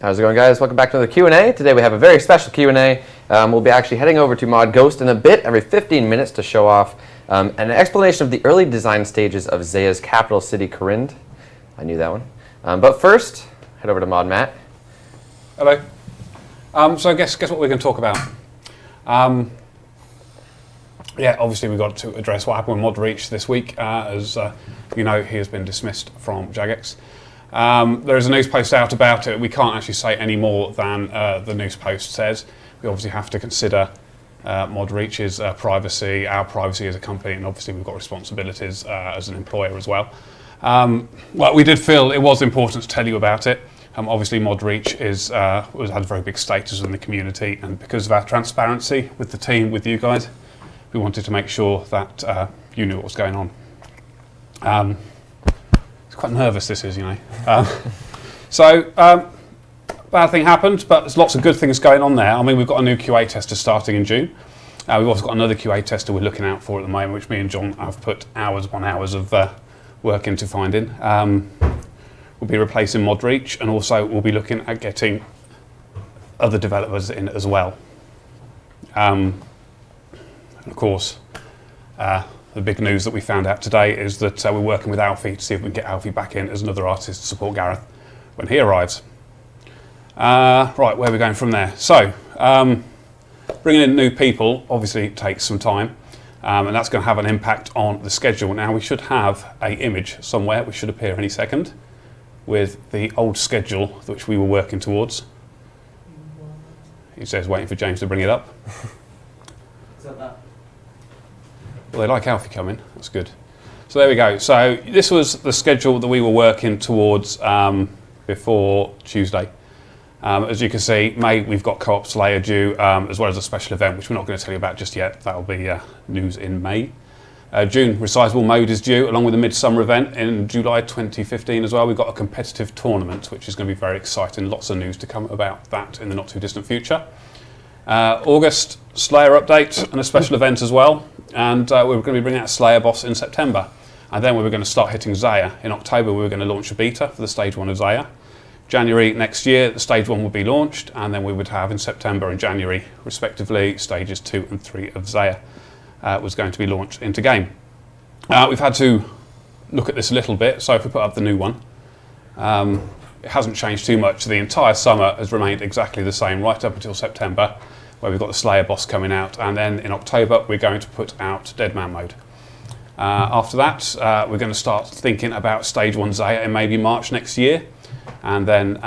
How's it going, guys? Welcome back to another Q&A. Today we have a very special Q&A. We'll be actually heading over to Mod Ghost in a bit, every 15 minutes, to show off an explanation of the early design stages of Zea's capital city, Corinth. I knew that one. But first, head over to Mod Matt. Hello. So guess what we're going to talk about. Yeah, obviously we've got to address what happened with Mod Reach this week. As you know, he has been dismissed from Jagex. There is a news post out about it. We can't actually say any more than the news post says. We obviously have to consider Mod Reach's privacy, our privacy as a company, and obviously we've got responsibilities as an employer as well. Well, we did feel it was important to tell you about it. Obviously Mod Reach has had a very big status in the community, and because of our transparency with the team, with you guys, we wanted to make sure that you knew what was going on. It's quite nervous, this is, you know. Bad thing happened, but there's lots of good things going on there. I mean, we've got a new QA tester starting in June. We've also got another QA tester we're looking out for at the moment, which me and John have put hours upon hours of work into finding. We'll be replacing Mod Reach, and also we'll be looking at getting other developers in as well. And of course, the big news that we found out today is that we're working with Alfie to see if we can get Alfie back in as another artist to support Gareth when he arrives. Right, where are we going from there? So, bringing in new people obviously takes some time, and that's going to have an impact on the schedule. Now, we should have an image somewhere, which should appear any second, with the old schedule which we were working towards. He says, waiting for James to bring it up. Is that? Well, they like Alfie coming, that's good. So there we go. So this was the schedule that we were working towards before Tuesday. As you can see, May we've got Co-op Slayer due, as well as a special event, which we're not going to tell you about just yet. That'll be news in May. June, Resizable Mode is due, along with a Midsummer event in July 2015 as well. We've got a competitive tournament, which is going to be very exciting. Lots of news to come about that in the not too distant future. August, Slayer update and a special event as well. And we're going to be bringing out Slayer Boss in September. And then we were going to start hitting Zaya. In October, we were going to launch a beta for the Stage 1 of Zaya. January next year, the Stage 1 will be launched, and then we would have in September and January, respectively, Stages 2 and 3 of Zaya was going to be launched into game. We've had to look at this a little bit, so if we put up the new one, it hasn't changed too much. The entire summer has remained exactly the same, right up until September, where we've got the Slayer Boss coming out, and then in October we're going to put out Dead Man Mode. After that, we're going to start thinking about Stage 1 Zaya in maybe March next year, and then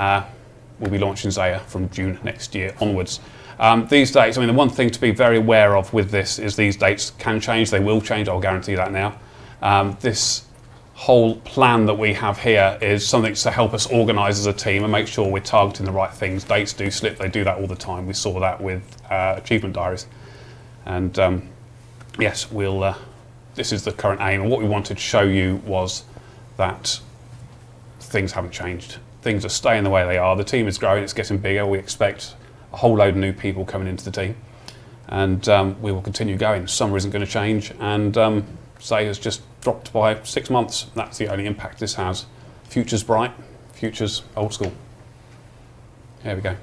we'll be launching Zaya from June next year onwards. These dates, I mean, the one thing to be very aware of with this is these dates can change, they will change, I'll guarantee that now. This whole plan that we have here is something to help us organise as a team and make sure we're targeting the right things. Dates do slip, they do that all the time. We saw that with achievement diaries. And yes, this is the current aim. And what we wanted to show you was that things haven't changed. Things are staying the way they are. The team is growing, it's getting bigger. We expect a whole load of new people coming into the team. And we will continue going. Summer isn't going to change. And Zaya's just dropped by 6 months. That's the only impact this has. Future's bright, future's old school. There we go.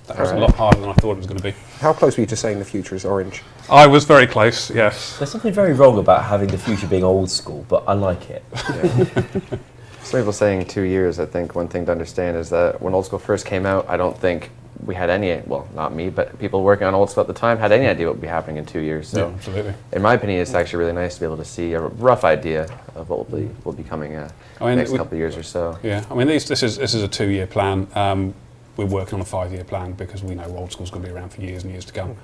That was a lot harder than I thought it was going to be. How close were you to saying the future is orange? I was very close, yes. There's something very wrong about having the future being old school, but I like it. Yeah. Some people saying 2 years. I think one thing to understand is that when Old School first came out, I don't think we had any, well, not me, but people working on Old School at the time had any idea what would be happening in 2 years. So, yeah, absolutely. In my opinion, it's actually really nice to be able to see a rough idea of what will be coming next couple of years or so. Yeah, I mean, this is a 2-year plan. We're working on a 5-year plan because we know Old School's going to be around for years and years to come.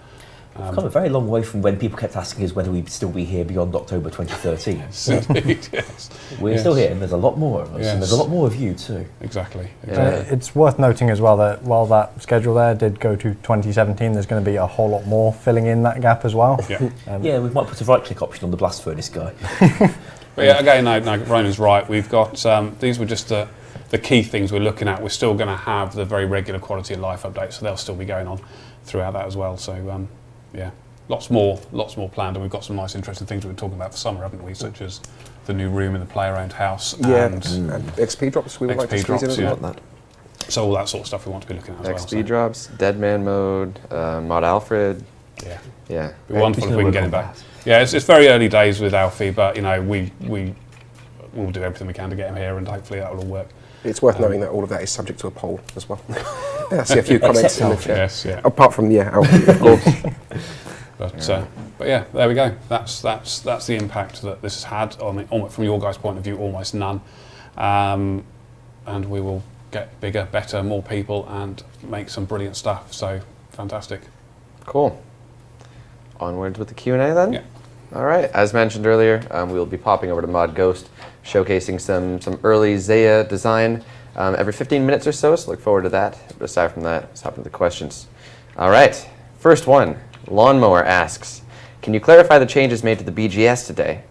We've come a very long way from when people kept asking us whether we'd still be here beyond October 2013. Yes, indeed, yes. We're still here, and there's a lot more of us, and there's a lot more of you too. Exactly. It's worth noting as well that while that schedule there did go to 2017, there's going to be a whole lot more filling in that gap as well. Yeah, yeah, we might put a right-click option on the blast furnace guy. But yeah, again, no, Ronan's right. We've got, these were just the key things we're looking at. We're still going to have the very regular quality of life updates, so they'll still be going on throughout that as well. So, yeah. Lots more planned, and we've got some nice, interesting things we've been talking about for summer, haven't we? Such as the new room in the player-owned house. Yeah, and XP drops. We would like to squeeze in yeah. about that. So all that sort of stuff we want to be looking at as well. XP drops, Dead Man mode, Mod Alfred. Yeah. Yeah. It'd be wonderful if we can get him work on back. that. Yeah, it's very early days with Alfie, but we will do everything we can to get him here, and hopefully that will all work. It's worth noting that all of that is subject to a poll as well. I see a few comments in the chat. Yes, yeah. Apart from, Alfie, of course. But yeah, there we go. That's the impact that this has had on from your guys' point of view, almost none. And we will get bigger, better, more people, and make some brilliant stuff. So fantastic. Cool. Onwards with the Q&A then? Yeah. All right. As mentioned earlier, we will be popping over to Mod Ghost, showcasing some early Zaya design every 15 minutes or so look forward to that. But aside from that, let's hop into the questions. All right. First one, Lawnmower asks, can you clarify the changes made to the BGS today?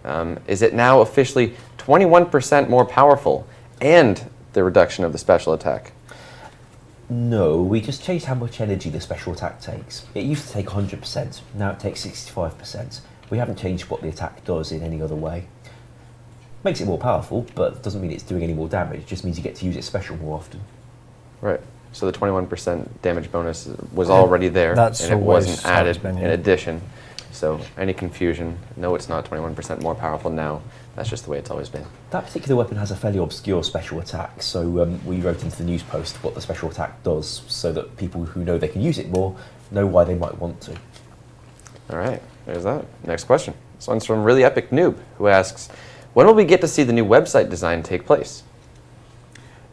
Is it now officially 21% more powerful and the reduction of the special attack? No, we just changed how much energy the special attack takes. It used to take 100%, now it takes 65%. We haven't changed what the attack does in any other way. Makes it more powerful, but doesn't mean it's doing any more damage. It just means you get to use it special more often. Right. So the 21% damage bonus was already there, That's and it always wasn't how it's added been, in yeah. addition. So any confusion, no, it's not 21% more powerful now. That's just the way it's always been. That particular weapon has a fairly obscure special attack, so we wrote into the news post what the special attack does, so that people who know they can use it more know why they might want to. All right, there's that. Next question. This one's from Really Epic Noob, who asks, when will we get to see the new website design take place?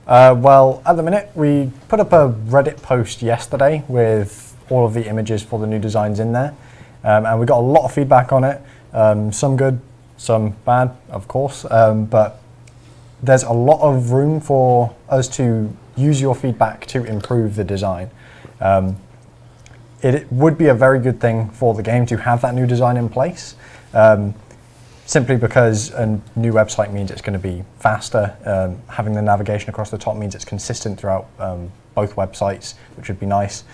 Well, at the minute, we put up a Reddit post yesterday with all of the images for the new designs in there, and we got a lot of feedback on it, some good, some bad, of course, but there's a lot of room for us to use your feedback to improve the design. It would be a very good thing for the game to have that new design in place, simply because a new website means it's going to be faster. Having the navigation across the top means it's consistent throughout both websites, which would be nice.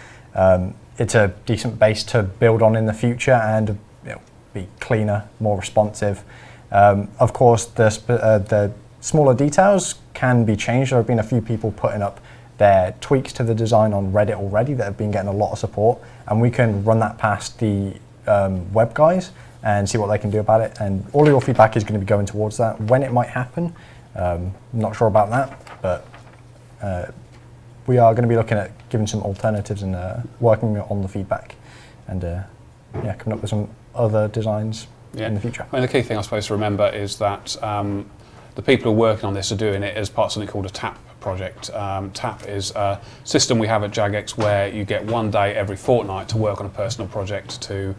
It's a decent base to build on in the future and be cleaner, more responsive. Of course, the smaller details can be changed. There have been a few people putting up their tweaks to the design on Reddit already that have been getting a lot of support, and we can run that past the web guys and see what they can do about it. And all of your feedback is going to be going towards that. When it might happen, not sure about that, but we are going to be looking at giving some alternatives and working on the feedback, and coming up with some other designs in the future. I mean, the key thing I suppose to remember is that the people who are working on this are doing it as part of something called a TAP project. TAP is a system we have at Jagex where you get one day every fortnight to work on a personal project to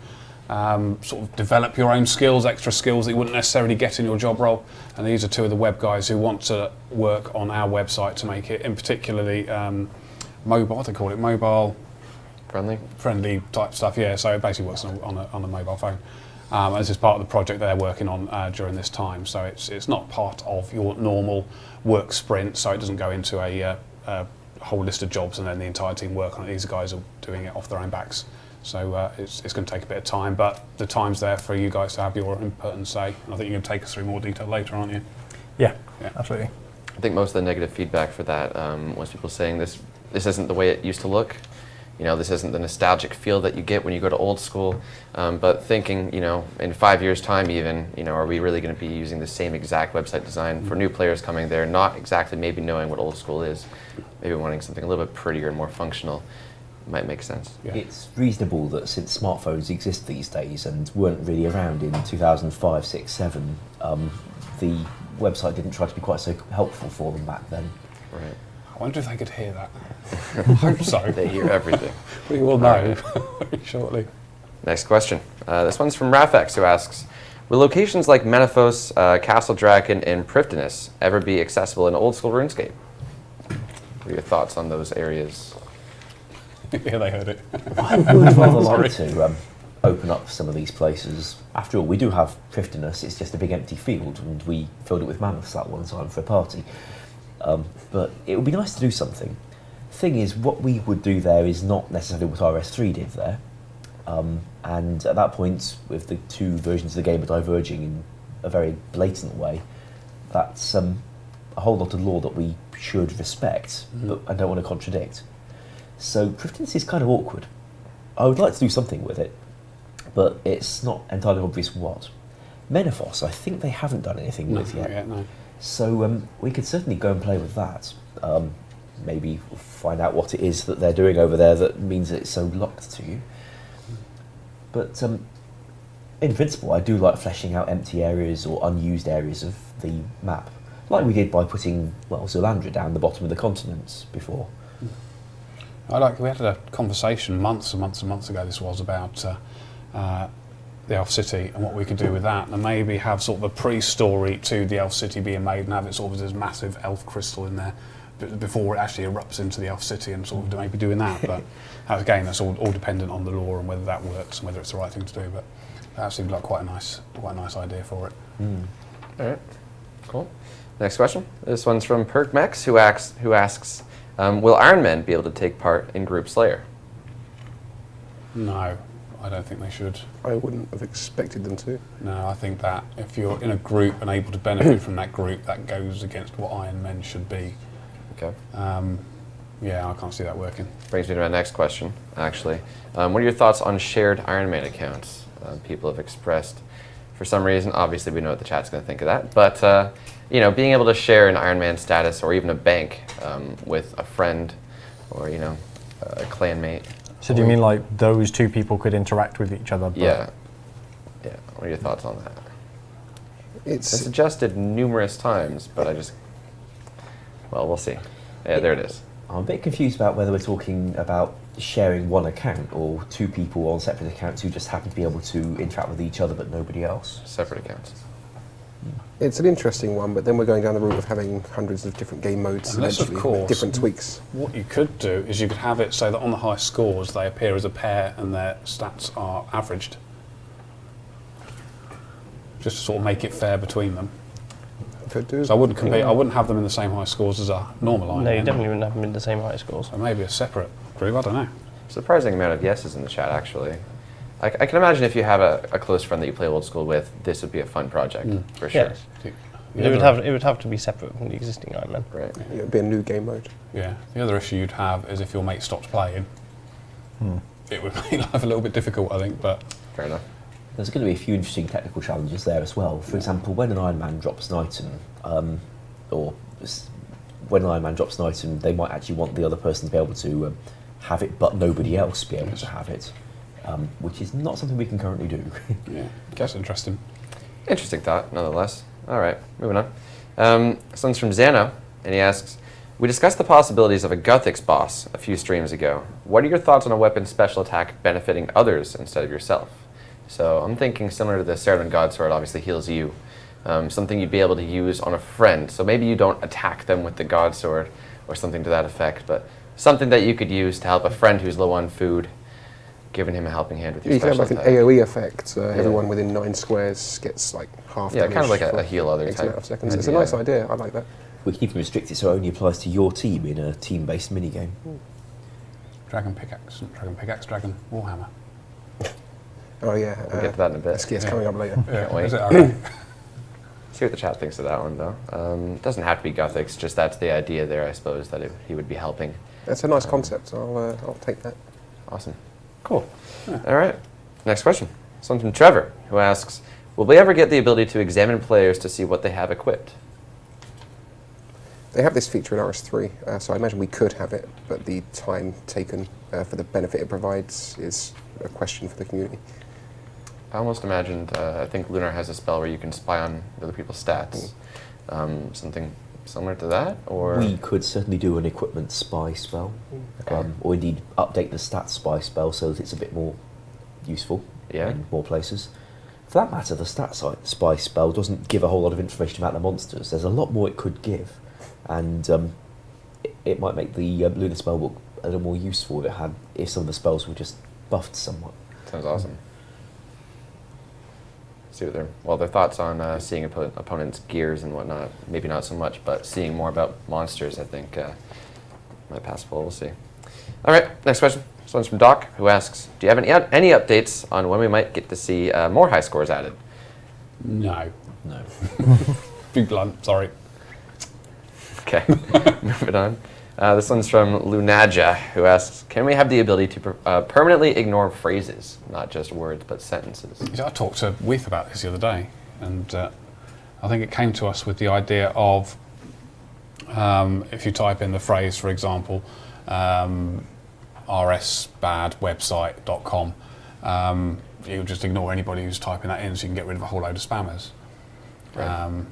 sort of develop your own skills, extra skills that you wouldn't necessarily get in your job role. And these are two of the web guys who want to work on our website to make it, in particularly mobile, they call it mobile friendly type stuff. Yeah, so it basically works on a mobile phone. This is part of the project they're working on during this time. So it's not part of your normal work sprint, so it doesn't go into a whole list of jobs and then the entire team work on it. These guys are doing it off their own backs. So it's going to take a bit of time, but the time's there for you guys to have your input and say. And I think you're going to take us through more detail later, aren't you? Yeah, absolutely. I think most of the negative feedback for that was people saying this isn't the way it used to look. This isn't the nostalgic feel that you get when you go to Old School. But thinking, in 5 years' time even, are we really going to be using the same exact website design for new players coming there, not exactly maybe knowing what Old School is, maybe wanting something a little bit prettier and more functional? Might make sense. Yeah. It's reasonable that since smartphones exist these days and weren't really around in 2005, 6, 7, the website didn't try to be quite so helpful for them back then. Right. I wonder if they could hear that. I hope so. They hear everything. We will know very shortly. Next question. This one's from RaphX, who asks, will locations like Menethos, Castle Draken, and Prifddinas ever be accessible in Old School RuneScape? What are your thoughts on those areas? Yeah, they heard it. I would rather like to open up some of these places. After all, we do have Prifddinas, it's just a big empty field, and we filled it with mammoths that one time for a party. But it would be nice to do something. Thing is, what we would do there is not necessarily what RS3 did there. And at that point, with the two versions of the game are diverging in a very blatant way, that's a whole lot of lore that we should respect, but I don't want to contradict. So Prifddinas is kind of awkward. I would like to do something with it, but it's not entirely obvious what. Menaphos, I think they haven't done anything with yet. No. So we could certainly go and play with that. Maybe find out what it is that they're doing over there that means it's so locked to you. But in principle, I do like fleshing out empty areas or unused areas of the map, like we did by putting, well, Zolandra down the bottom of the continent before. We had a conversation months and months and months ago, this was, about the Elf City and what we could do with that, and maybe have sort of a pre-story to the Elf City being made and have it sort of this massive elf crystal in there before it actually erupts into the Elf City, and sort of maybe doing that. But again, that's all dependent on the lore and whether that works and whether it's the right thing to do. But that seemed like quite a nice idea for it. All right, cool. Next question. This one's from PerkMex, who asks, will Iron Men be able to take part in Group Slayer? No, I don't think they should. I wouldn't have expected them to. No, I think that if you're in a group and able to benefit from that group, that goes against what Iron Men should be. Okay. Yeah, I can't see that working. Brings me to my next question, actually. What are your thoughts on shared Iron Man accounts? People have expressed, for some reason, obviously we know what the chat's going to think of that, but being able to share an Iron Man status or even a bank with a friend or, a clanmate. So do you mean like those two people could interact with each other? But Yeah. What are your thoughts on that? It's suggested numerous times, but we'll see. Yeah, there it is. I'm a bit confused about whether we're talking about sharing one account or two people on separate accounts who just happen to be able to interact with each other but nobody else. Separate accounts. It's an interesting one, but then we're going down the route of having hundreds of different game modes, Unless, of eventually, with course, different tweaks. What you could do is you could have it so that on the high scores they appear as a pair and their stats are averaged. Just to sort of make it fair between them. Could do. So I wouldn't compete. I wouldn't have them in the same high scores as a normal Iron No, you Man. definitely wouldn't have them in the same high scores. So maybe a separate group. I don't know. Surprising amount of yeses in the chat, actually. I can imagine if you have a close friend that you play Old School with, this would be a fun project, for sure. Yes. It would have to be separate from the existing Iron Man. Right. It would be a new game mode. Yeah. The other issue you'd have is if your mate stopped playing, it would make life a little bit difficult, I think. But Fair enough. There's going to be a few interesting technical challenges there as well. For example, when an Iron Man drops an item, they might actually want the other person to be able to have it, but nobody else be able to have it, which is not something we can currently do. yeah, that's interesting. Interesting thought, nonetheless. All right, moving on. This one's from Xano, and he asks, we discussed the possibilities of a Guthix boss a few streams ago. What are your thoughts on a weapon special attack benefiting others instead of yourself? So I'm thinking similar to the Cerulean Godsword obviously heals you. Something you'd be able to use on a friend. So maybe you don't attack them with the Godsword or something to that effect, but something that you could use to help a friend who's low on food, giving him a helping hand with your You can have special like an attack. AoE effect. Everyone within 9 squares gets like half Yeah, damage. kind of like for a heal other X type. amount of seconds. It's a nice idea. I like that. We can even restrict it so it only applies to your team in a team-based minigame. Dragon Warhammer. Oh yeah. We'll get to that in a bit. It's coming up later. Can't wait. Is it? Okay. See what the chat thinks of that one, though. It doesn't have to be Guthix, just that's the idea there, I suppose, that he would be helping. That's a nice concept. I'll take that. Awesome. Cool. All right. Next question. This one's from Trevor, who asks, will we ever get the ability to examine players to see what they have equipped? They have this feature in RS3, so I imagine we could have it, but the time taken for the benefit it provides is a question for the community. I almost imagined, I think Lunar has a spell where you can spy on other people's stats. Something similar to that, or? We could certainly do an equipment spy spell, or indeed update the stats spy spell so that it's a bit more useful in more places. For that matter, the stats spy spell doesn't give a whole lot of information about the monsters. There's a lot more it could give, and it might make the lunar spell book a little more useful if some of the spells were just buffed somewhat. Sounds awesome. See what their thoughts on seeing opponents' gears and whatnot. Maybe not so much, but seeing more about monsters, I think, might pass well. We'll see. All right, next question. This one's from Doc, who asks, do you have any updates on when we might get to see more high scores added? No. No. Be blunt, sorry. Okay, moving on. This one's from Lunaja, who asks, can we have the ability to permanently ignore phrases, not just words, but sentences? I talked to With about this the other day, and I think it came to us with the idea of if you type in the phrase, for example, rsbadwebsite.com, you just ignore anybody who's typing that in, so you can get rid of a whole load of spammers. Right.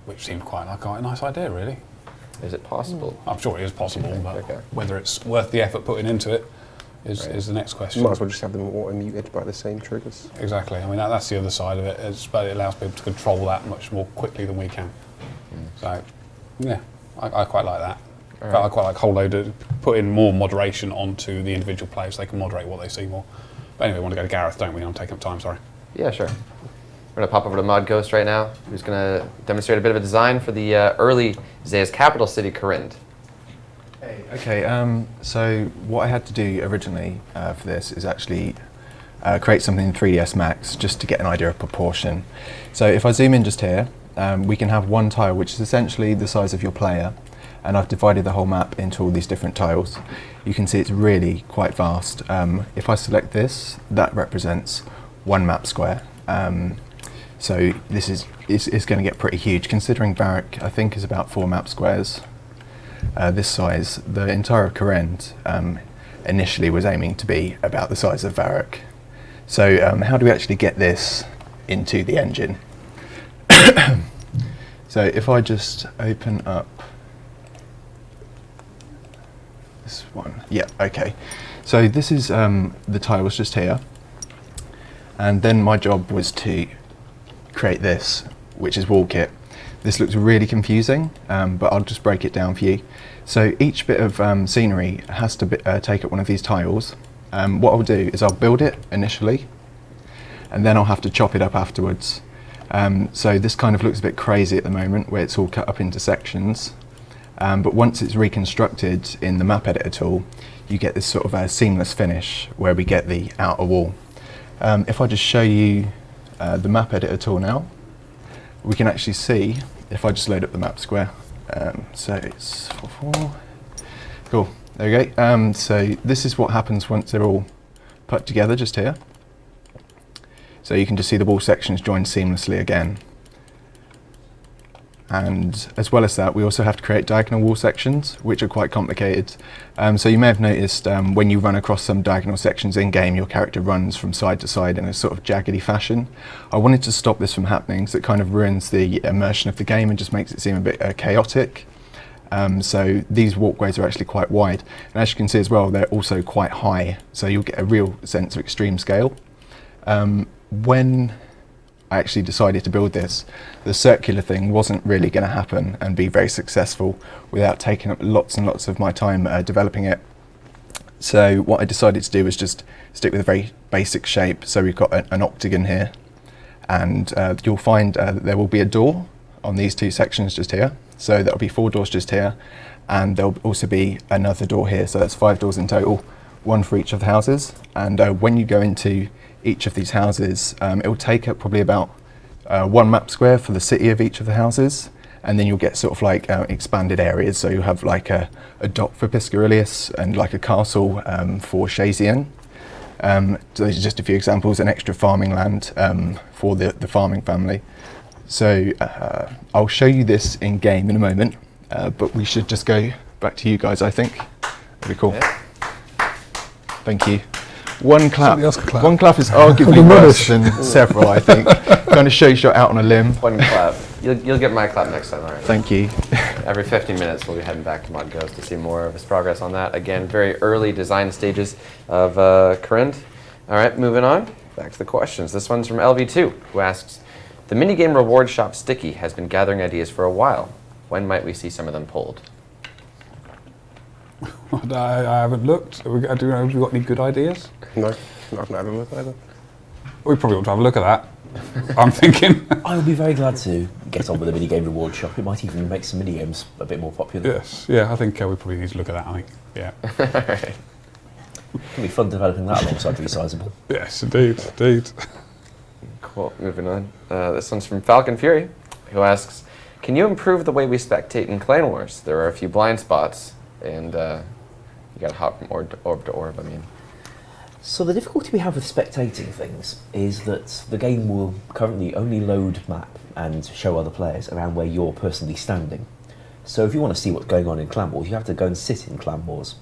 Which seemed quite a nice idea, really. Is it possible? I'm sure it is possible, but Okay. whether it's worth the effort putting into it is the next question. You might as well just have them auto-muted by the same triggers. Exactly. I mean, that's the other side of it, but it allows people to control that much more quickly than we can. So, yeah, I quite like that. All But I quite like whole load of putting more moderation onto the individual players so they can moderate what they see more. But anyway, we want to go to Gareth, don't we? I'm taking up time, sorry. Yeah, sure. We're going to pop over to Mod Ghost right now, who's going to demonstrate a bit of a design for the early Zaya's capital city, Corinth. Hey, okay, so what I had to do originally for this is actually create something in 3ds Max just to get an idea of proportion. So if I zoom in just here, we can have one tile which is essentially the size of your player, and I've divided the whole map into all these different tiles. You can see it's really quite vast. If I select this, that represents one map square. So this is going to get pretty huge, considering Varric I think is about 4 map squares. This size, the entire Corinth initially was aiming to be about the size of Varric. So how do we actually get this into the engine? So if I just open up this one, yeah, okay. So this is the tiles just here, and then my job was to create this, which is WallKit. This looks really confusing, but I'll just break it down for you. So each bit of scenery has to take up one of these tiles. What I'll do is I'll build it initially, and then I'll have to chop it up afterwards. So this kind of looks a bit crazy at the moment, where it's all cut up into sections. But once it's reconstructed in the map editor tool, you get this sort of seamless finish where we get the outer wall. If I just show you the map editor tool now, we can actually see, if I just load up the map square, so it's 4, cool, there we go. So this is what happens once they're all put together just here. So you can just see the wall sections joined seamlessly again. And as well as that, we also have to create diagonal wall sections, which are quite complicated. So you may have noticed when you run across some diagonal sections in-game, your character runs from side to side in a sort of jaggedy fashion. I wanted to stop this from happening, because it kind of ruins the immersion of the game and just makes it seem a bit chaotic. So these walkways are actually quite wide. And as you can see as well, they're also quite high, so you'll get a real sense of extreme scale. When I actually decided to build this, the circular thing wasn't really going to happen and be very successful without taking up lots and lots of my time developing it. So what I decided to do was just stick with a very basic shape. So we've got an octagon here, and you'll find that there will be a door on these 2 sections just here. So there'll be 4 doors just here, and there'll also be another door here. So that's 5 doors in total, 1 for each of the houses. And when you go into each of these houses, it will take up probably about 1 map square for the city of each of the houses, and then you'll get sort of like expanded areas. So you'll have like a dock for Piscarilius and like a castle for Shazian. So these are just a few examples, an extra farming land for the farming family. So I'll show you this in game in a moment, but we should just go back to you guys, I think. That'd be cool. Yeah. Thank you. One clap. Somebody else could clap. One clap is arguably worse than several, I think. Kind of shows you're out on a limb. One clap. You'll get my clap next time, all right? Thank you. Every 15 minutes, we'll be heading back to Mod Ghost to see more of his progress on that. Again, very early design stages of Corinth. All right, moving on. Back to the questions. This one's from LV2, who asks, the minigame reward shop Sticky has been gathering ideas for a while. When might we see some of them pulled? I haven't looked. Have we got any good ideas? No, I've not had a look either. We probably ought to have a look at that. I'm thinking. I would be very glad to get on with the minigame reward shop. It might even make some minigames a bit more popular. Yes, yeah, I think we probably need to look at that, I think. Yeah. Alright. It'll be fun developing that alongside Resizable. Yes, indeed. Cool, moving on. This one's from Falcon Fury, who asks, Can you improve the way we spectate in Clan Wars? There are a few blind spots, and you got to hop from orb to orb, I mean. So the difficulty we have with spectating things is that the game will currently only load map and show other players around where you're personally standing. So if you want to see what's going on in Clan Wars, you have to go and sit in Clan Wars.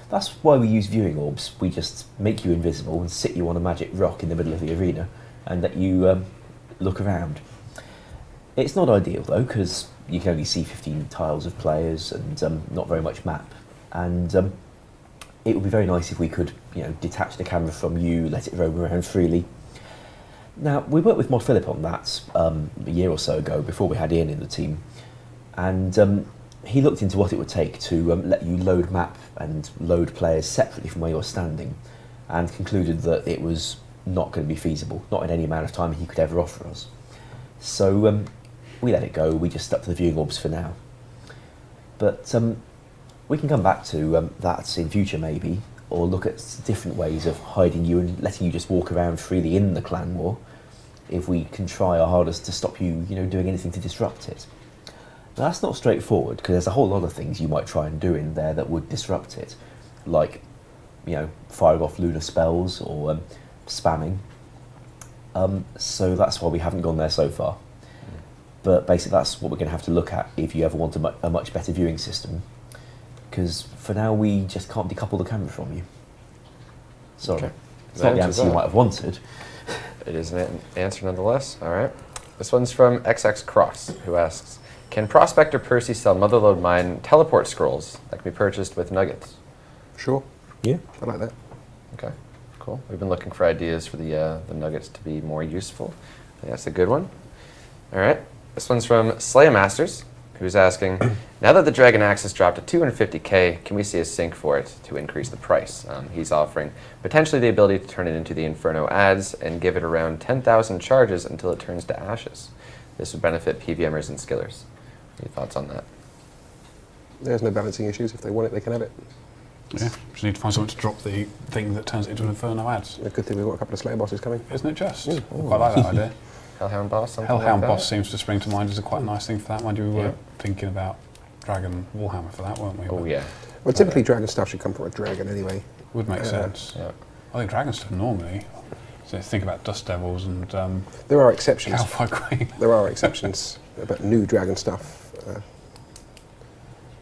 That's why we use viewing orbs. We just make you invisible and sit you on a magic rock in the middle of the arena and let you look around. It's not ideal though, because you can only see 15 tiles of players and not very much map. And it would be very nice if we could, detach the camera from you, let it roam around freely. Now, we worked with Mod Philip on that a year or so ago, before we had Ian in the team, and he looked into what it would take to let you load map and load players separately from where you're standing, and concluded that it was not going to be feasible, not in any amount of time he could ever offer us. So we let it go, we just stuck to the viewing orbs for now. But we can come back to that in future maybe, or look at different ways of hiding you and letting you just walk around freely in the clan war, if we can try our hardest to stop you, doing anything to disrupt it. Now, that's not straightforward, because there's a whole lot of things you might try and do in there that would disrupt it, like, firing off lunar spells or spamming. So that's why we haven't gone there so far. But basically that's what we're going to have to look at if you ever want a much better viewing system, because for now we just can't decouple the camera from you. Sorry. Okay. It's not the answer you might have wanted. It is an answer nonetheless. All right. This one's from XX Cross, who asks, can Prospector Percy sell Motherlode Mine teleport scrolls that can be purchased with nuggets? Sure. Yeah. I like that. Okay, cool. We've been looking for ideas for the nuggets to be more useful. I think that's a good one. All right. This one's from Slaya Masters, who's asking, now that the Dragon Axe has dropped to 250k, can we see a sync for it to increase the price? He's offering potentially the ability to turn it into the Inferno ads and give it around 10,000 charges until it turns to ashes. This would benefit PVMers and skillers. Any thoughts on that? There's no balancing issues. If they want it, they can have it. Yeah, just need to find something to drop the thing that turns it into an Inferno ads. A good thing we've got a couple of Slayer bosses coming. Isn't it just? I quite like that idea. Hellhound Boss, something Hellhound like Boss that? seems to spring to mind as a quite nice thing for that. Mind you, we were thinking about Dragon Warhammer for that, weren't we? Oh, But yeah. Well, typically dragon stuff should come from a dragon anyway. would make sense. Yeah. I think Dragonstone normally. So think about Dust Devils and There are exceptions. Alpha Queen. There are exceptions about new dragon stuff.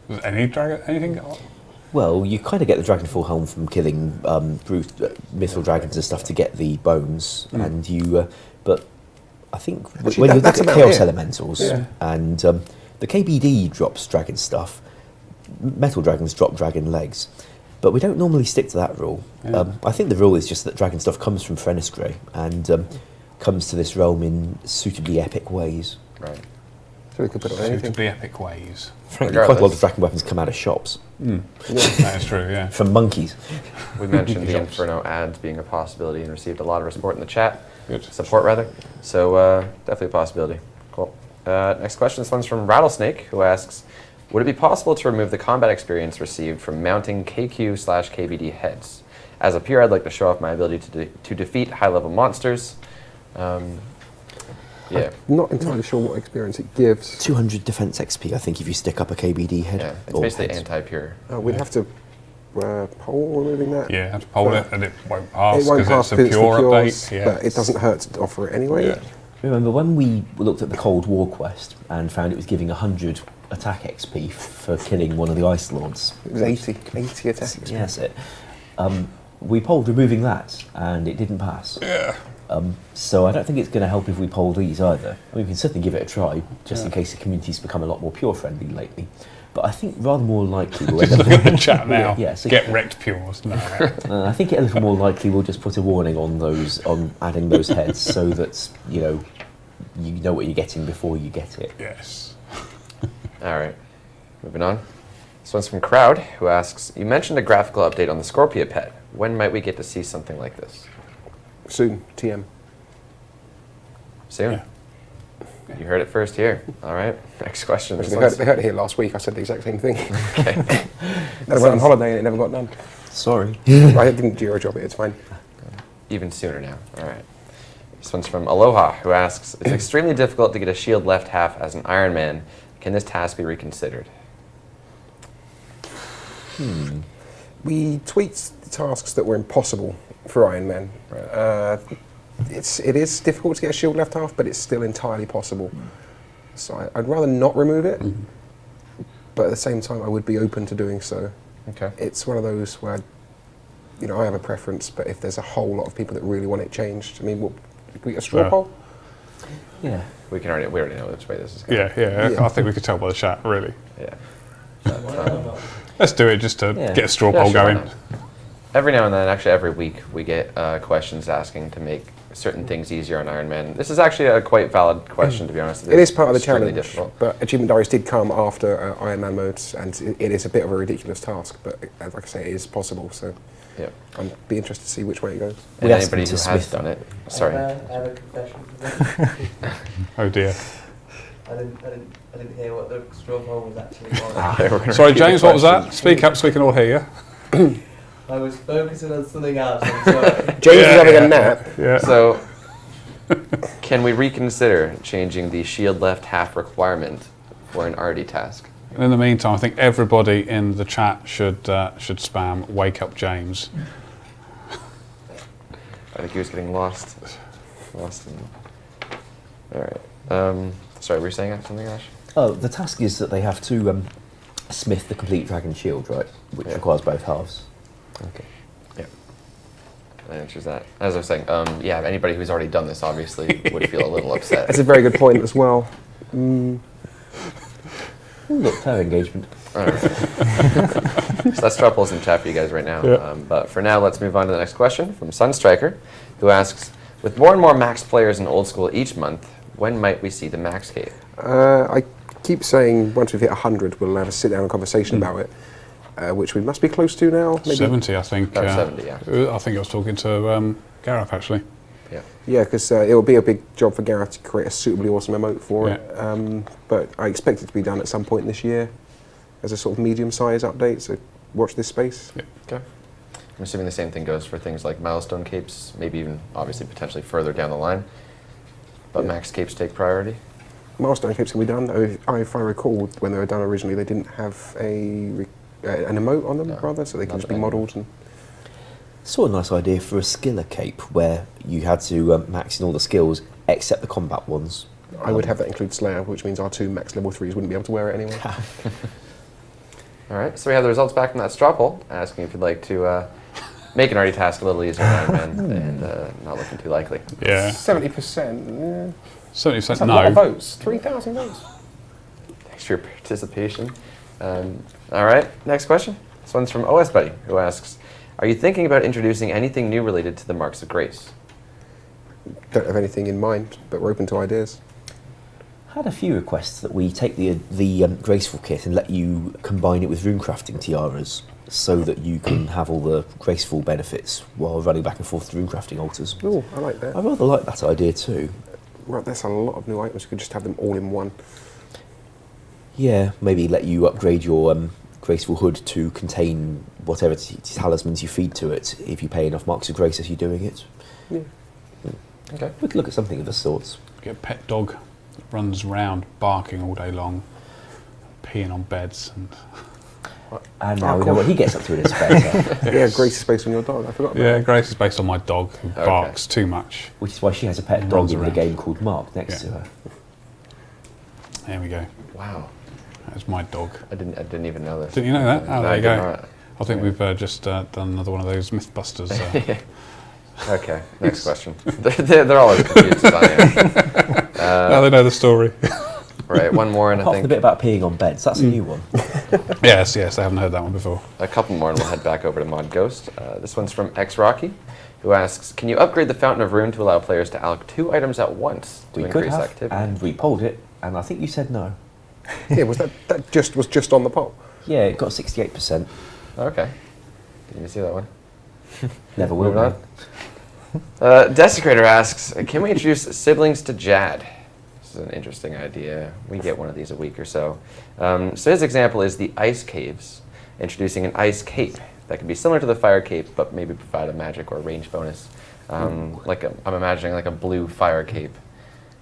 Was any dragon anything? Well, you kind of get the Dragonfall helm from killing mithril dragons and stuff to get the bones, and you. But I think Actually, when you look that's at about Chaos it. Elementals and the KBD drops dragon stuff, metal dragons drop dragon legs, but we don't normally stick to that rule. Yeah. I think the rule is just that dragon stuff comes from Fennisgrey and comes to this realm in suitably epic ways. Right. So we could put it on anything. Suitably epic ways. Frankly, quite a lot Regardless. of dragon weapons come out of shops That is true, yeah. from monkeys. We mentioned the Inferno ads being a possibility and received a lot of support in the chat. Good. Support, rather. So, definitely a possibility. Cool. Next question. This one's from Rattlesnake, who asks, would it be possible to remove the combat experience received from mounting KQ/KVD heads? As a peer, I'd like to show off my ability to defeat high-level monsters. Yeah. I'm not entirely sure what experience it gives. 200 defense XP, I think, if you stick up a KBD head. Yeah, it's or basically heads. anti-pure. We'd have to poll removing that. Yeah, have to poll it and it won't pass It won't because pass it's a because pure pures, update. Yeah. but it doesn't hurt to offer it anyway. Yeah. Remember when we looked at the Cold War quest and found it was giving 100 attack XP for killing one of the Ice Lords? It was 80 attack. Yes, it. We polled removing that and it didn't pass. Yeah. So I don't think it's going to help if we poll these either. I mean, we can certainly give it a try, just in case the community's become a lot more pure friendly lately. But I think rather more likely we'll end Just up... look at the chat now. Yeah, so- Get wrecked pures. No. I think a little more likely we'll just put a warning on those, on adding those heads, so that you know what you're getting before you get it. Yes. All right. Moving on. This one's from Crowd, who asks, you mentioned a graphical update on the Scorpia pet. When might we get to see something like this? Soon, TM. Soon. Yeah. You heard it first here. All right. Next question. This They one's- heard it here last week. I said the exact same thing. Okay. Then I went on holiday and it never got done. Sorry. I didn't do your job. It's fine. Even sooner now. All right. This one's from Aloha, who asks, it's extremely difficult to get a shield left half as an Iron Man, Can this task be reconsidered? We tweaked the tasks that were impossible for Iron Man. It is difficult to get a shield left half, but it's still entirely possible. So I'd rather not remove it, but at the same time I would be open to doing so. Okay. It's one of those where, I have a preference, but if there's a whole lot of people that really want it changed, I mean, we get a straw poll? Yeah. We already know which way this is going. Yeah. I think we could tell by the chat, really. Yeah. Let's do it just to Yeah. get a straw Yeah, poll sure, why going. not? Every now and then, actually every week, we get questions asking to make certain things easier on Iron Man. This is actually a quite valid question, to be honest. It is part of the extremely challenge, difficult. but Achievement Diaries did come after Iron Man modes, and it is a bit of a ridiculous task, but like I say, it is possible, so Yeah. I'd be interested to see which way it goes. And We asked anybody them who to has Smith. done it, sorry. I have a confession to make. Oh dear. I didn't hear what the straw poll was actually on. Okay, we're gonna Sorry, repeat the James, what was question. that? Speak up so we can all hear you. I was focusing on something else, I'm sorry. James was having a nap. Yeah. So, can we reconsider changing the shield left half requirement for an arty task? And in the meantime, I think everybody in the chat should spam "Wake Up James." I think he was getting lost. All right. Sorry, were you saying something, Ash? Oh, the task is that they have to smith the complete dragon shield, right? Which requires both halves. Okay. Yeah. That answers that. As I was saying, anybody who's already done this obviously would feel a little upset. That's a very good point as well. Look, fair engagement. All right. So that's straw polls in chat for you guys right now. Yeah. But for now, let's move on to the next question from Sunstriker, who asks, with more and more max players in Old School each month, when might we see the max cave? I keep saying once we've hit 100, we'll have a sit-down conversation about it, which we must be close to now. Maybe. 70, I think. 70, yeah. I think I was talking to Gareth actually. Yeah. Yeah, because it will be a big job for Gareth to create a suitably awesome emote for it. But I expect it to be done at some point this year as a sort of medium-sized update, so watch this space. Yeah. Okay. I'm assuming the same thing goes for things like milestone capes, maybe even obviously potentially further down the line. But max capes take priority? Milestone capes can be done. If I recall, when they were done originally, they didn't have an emote on them, rather, so they can just be modelled. And Saw a nice idea for a skiller cape where you had to max in all the skills except the combat ones. I would have that include Slayer, which means our 2 max level 3s wouldn't be able to wear it anyway. All right, so we have the results back from that straw poll, asking if you'd like to make an arty task a little easier on Iron Man, and not looking too likely. Yeah. 70%. 70% That's a lot of no. votes. 3,000 votes. Thanks for your participation. All right, next question. This one's from OS Buddy, who asks, are you thinking about introducing anything new related to the Marks of Grace? Don't have anything in mind, but we're open to ideas. Had a few requests that we take the graceful kit and let you combine it with runecrafting tiaras so that you can have all the graceful benefits while running back and forth to runecrafting altars. Oh, I like that. I rather like that idea too. Right, that's a lot of new items. You could just have them all in one. Yeah, maybe let you upgrade your graceful hood to contain whatever talismans you feed to it if you pay enough marks of grace as you're doing it. Yeah. Okay. We could look at something of the sorts. Get a pet dog that runs around barking all day long, peeing on beds. And now we know what he gets up to in his spare time. Yeah, Grace is based on your dog. I forgot about Yeah, that. Grace is based on my dog who barks too much. Which is why she has a pet dog Runs in the around. game called Mark next Yeah. to her. There we go. Wow. That's my dog. I didn't even know this. Didn't you know that? Oh, No, there I you did go. not. I think we've just done another one of those Mythbusters. Okay, next question. They're all as confused as I am. Now they know the story. Right, one more, and I Apart from the think bit about peeing on beds, that's a new one. Yes, I haven't heard that one before. a couple more, and we'll head back over to Mod Ghost. This one's from X Rocky, who asks, can you upgrade the Fountain of Rune to allow players to alloc 2 items at once to We could increase have, activity? and we polled it, and I think you said no. Yeah, was that just on the poll? Yeah, it got 68%. Okay. Didn't you see that one? Never will. Moving mate. on. Desecrator asks, can we introduce siblings to Jad? This is an interesting idea. We get one of these a week or so. So his example is the ice caves, introducing an ice cape that can be similar to the fire cape, but maybe provide a magic or range bonus. I'm imagining like a blue fire cape,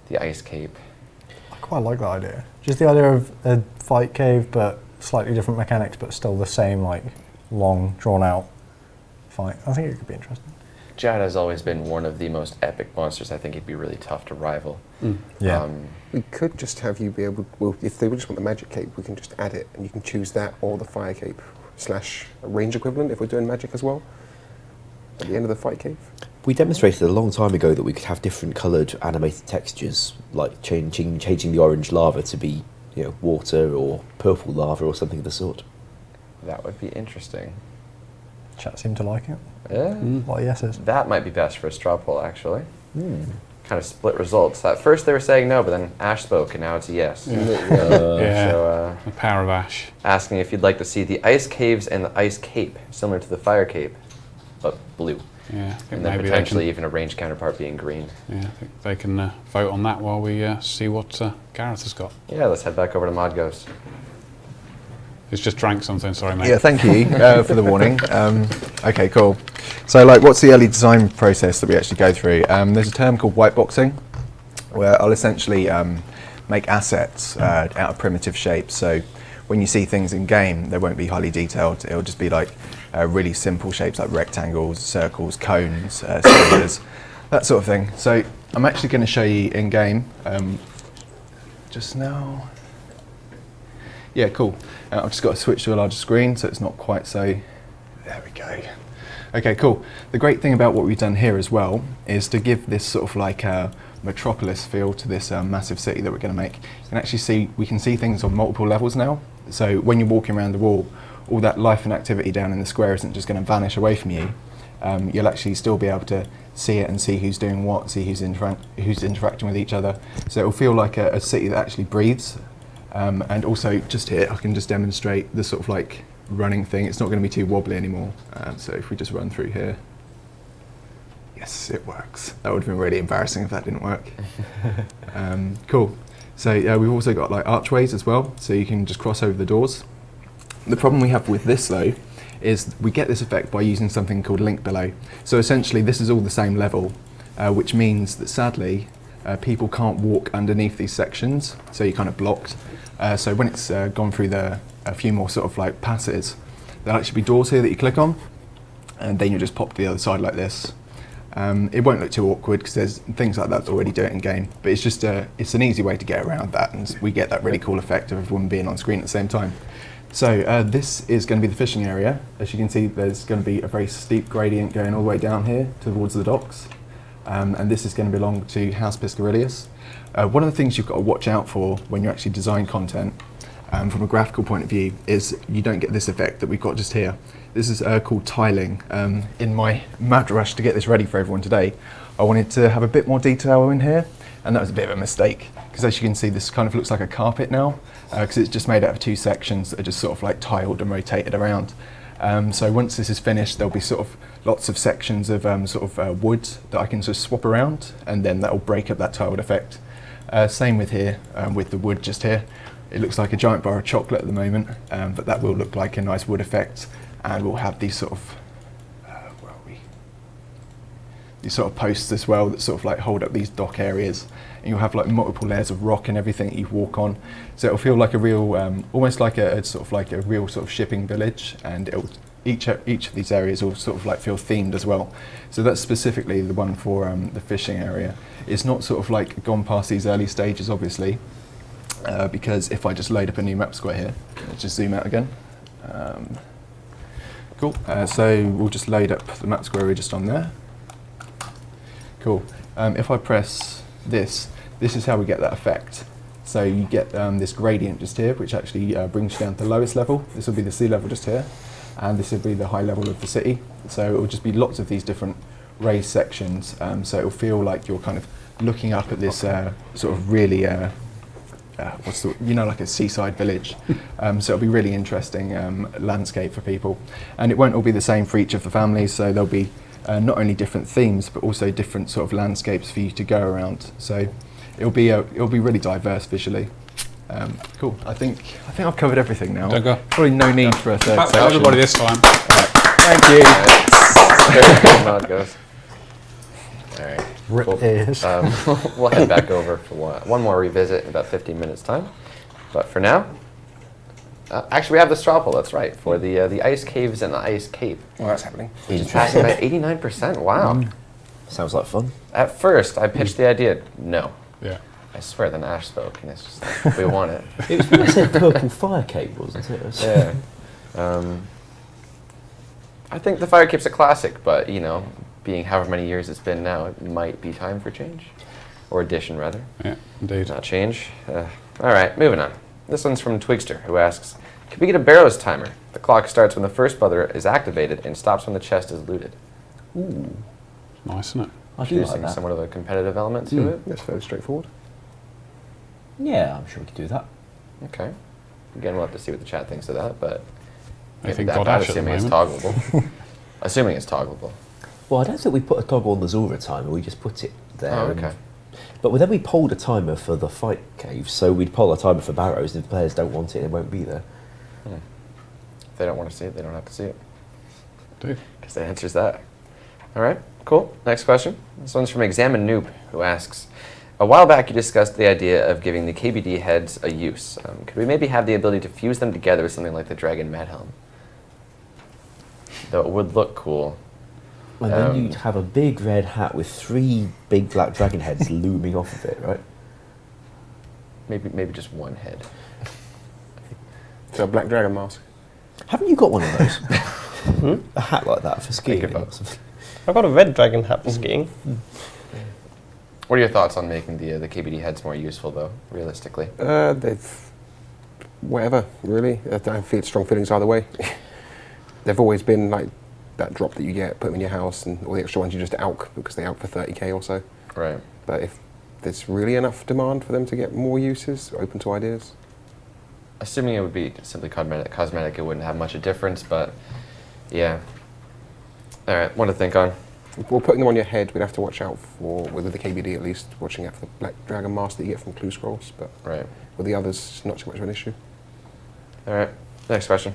the ice cape. quite like that idea. Just the idea of a fight cave, but slightly different mechanics, but still the same, like, long, drawn-out fight. I think it could be interesting. Jad has always been one of the most epic monsters. I think he'd be really tough to rival. Yeah. We could just have you be able, well, if they just want the magic cape, we can just add it, and you can choose that or the fire cape / a range equivalent if we're doing magic as well, at the end of the fight cave. We demonstrated a long time ago that we could have different coloured animated textures, like changing the orange lava to be, you know, water or purple lava or something of the sort. That would be interesting. Chat seemed to like it. Yeah. A lot of yeses. That might be best for a straw poll, actually. Kind of split results. At first they were saying no, but then Ash spoke, and now it's a yes. The power of Ash. Asking if you'd like to see the ice caves and the ice cape, similar to the fire cape, but blue. Yeah, I think And then maybe potentially they even a range counterpart being green. can, I think they can vote on that while we see what Gareth has got. Yeah, let's head back over to Mod Ghost. He's just drank something, sorry mate. Yeah, thank you for the warning. Okay, cool. So, like, what's the early design process that we actually go through? There's a term called whiteboxing, where I'll essentially make assets out of primitive shapes. So, when you see things in game, they won't be highly detailed. It'll just be like really simple shapes like rectangles, circles, cones, cylinders, that sort of thing. So, I'm actually going to show you in game just now. Yeah, cool. I've just got to switch to a larger screen so it's not quite so... There we go. Okay, cool. The great thing about what we've done here as well is to give this sort of like a metropolis feel to this massive city that we're going to make. You can actually see, we can see things on multiple levels now. So when you're walking around the wall, all that life and activity down in the square isn't just going to vanish away from you. You'll actually still be able to see it and see who's doing what, see who's interacting with each other. So it'll feel like a city that actually breathes. And also just here I can just demonstrate the sort of like running thing. It's not going to be too wobbly anymore. So if we just run through here, yes, it works. That would have been really embarrassing if that didn't work. Cool. So we've also got like archways as well, so you can just cross over the doors. The problem we have with this though is we get this effect by using something called link below. So essentially this is all the same level, which means that sadly people can't walk underneath these sections, so you're kind of blocked. So when it's gone through a few more sort of like passes, there'll actually be doors here that you click on, and then you just pop to the other side like this. It won't look too awkward because there's things like that that already do it in game, but it's just it's an easy way to get around that, and we get that really cool effect of everyone being on screen at the same time. So this is going to be the fishing area. As you can see, there's going to be a very steep gradient going all the way down here towards the docks. And this is going to belong to House Piscarilius. One of the things you've got to watch out for when you actually design content from a graphical point of view is you don't get this effect that we've got just here. This is called tiling. In my mad rush to get this ready for everyone today, I wanted to have a bit more detail in here, and that was a bit of a mistake, because as you can see this kind of looks like a carpet now, because it's just made out of two sections that are just sort of like tiled and rotated around. So once this is finished, there'll be sort of lots of sections of wood that I can just swap around, and then that'll break up that tiled effect. Same with here, with the wood just here. It looks like a giant bar of chocolate at the moment, but that will look like a nice wood effect, and we'll have these sort of, where are we? These sort of posts as well that sort of like hold up these dock areas, and you'll have like multiple layers of rock and everything that you walk on. So it'll feel like a real, almost like a sort of like a real sort of shipping village, and it'll, each of these areas will sort of like feel themed as well. So that's specifically the one for the fishing area. It's not sort of like gone past these early stages, obviously, because if I just load up a new map square here, let's just zoom out again. Cool. So we'll just load up the map square we're just on there. Cool. If I press this is how we get that effect. So you get this gradient just here, which actually brings you down to the lowest level. This will be the sea level just here, and this will be the high level of the city. So it will just be lots of these different raised sections. So it will feel like you're kind of looking up at this sort of really, like a seaside village. So it'll be really interesting landscape for people. And it won't all be the same for each of the families. So there'll be not only different themes, but also different sort of landscapes for you to go around. So it'll be really diverse visually. Cool. I think I've covered everything now. Don't go. Probably no need for a third Clap for section. everybody this time. Thank you. Very good, Mod Ghost. All right. Rip ears. We'll head back over for one more revisit in about 15 minutes time. But for now, actually we have the straw poll, that's right, for the ice caves and the ice cape. Well, that's happening. It's passing by 89%, wow. Sounds like fun. At first, I pitched the idea, no. Yeah. I swear, then Ash spoke, and it's just like, we want it. It was when I said purple fire cape, wasn't it? Yeah. I think the fire cape's a classic, but, you know, being however many years it's been now, it might be time for change. Or addition, rather. Yeah, indeed. Not change. All right, moving on. This one's from Twigster, who asks, can we get a Barrows Timer? The clock starts when the first brother is activated and stops when the chest is looted. Ooh. Nice, isn't it? I do like Introducing that. somewhat of a competitive element to it. That's fairly straightforward. Yeah, I'm sure we could do that. Okay. Again, we'll have to see what the chat thinks of that, but I think that, Godash at the assuming it's moment. toggleable. Assuming it's toggleable. Well, I don't think we put a toggle on the Zora timer, we just put it there. Oh, okay. But then we polled a timer for the fight cave, so we'd poll a timer for Barrows, and if the players don't want it, it won't be there. If they don't want to see it, they don't have to see it. Dude. Because that answers that. All right, cool. Next question. This one's from Examine Noob, who asks, a while back you discussed the idea of giving the KBD heads a use. Could we maybe have the ability to fuse them together with something like the Dragon Mad Helm? Though it would look cool. And then you'd have a big red hat with 3 big black dragon heads looming off of it, right? Maybe just one head. So a black dragon mask. Haven't you got one of those? A hat like that for skiing? Think or about something? I've got a red dragon hat for skiing. What are your thoughts on making the KBD heads more useful, though, realistically? They've whatever, really. I don't feel strong feelings either way. They've always been like that drop that you get, put them in your house, and all the extra ones you just alch because they out for 30k or so. Right. But if there's really enough demand for them to get more uses, open to ideas. Assuming it would be simply cosmetic, it wouldn't have much of a difference, but yeah. All right, one to think on. If we're putting them on your head, we'd have to watch out for, with the KBD at least, watching out for the black dragon mask that you get from Clue Scrolls, but Right. with the others, it's not too much of an issue. All right, next question.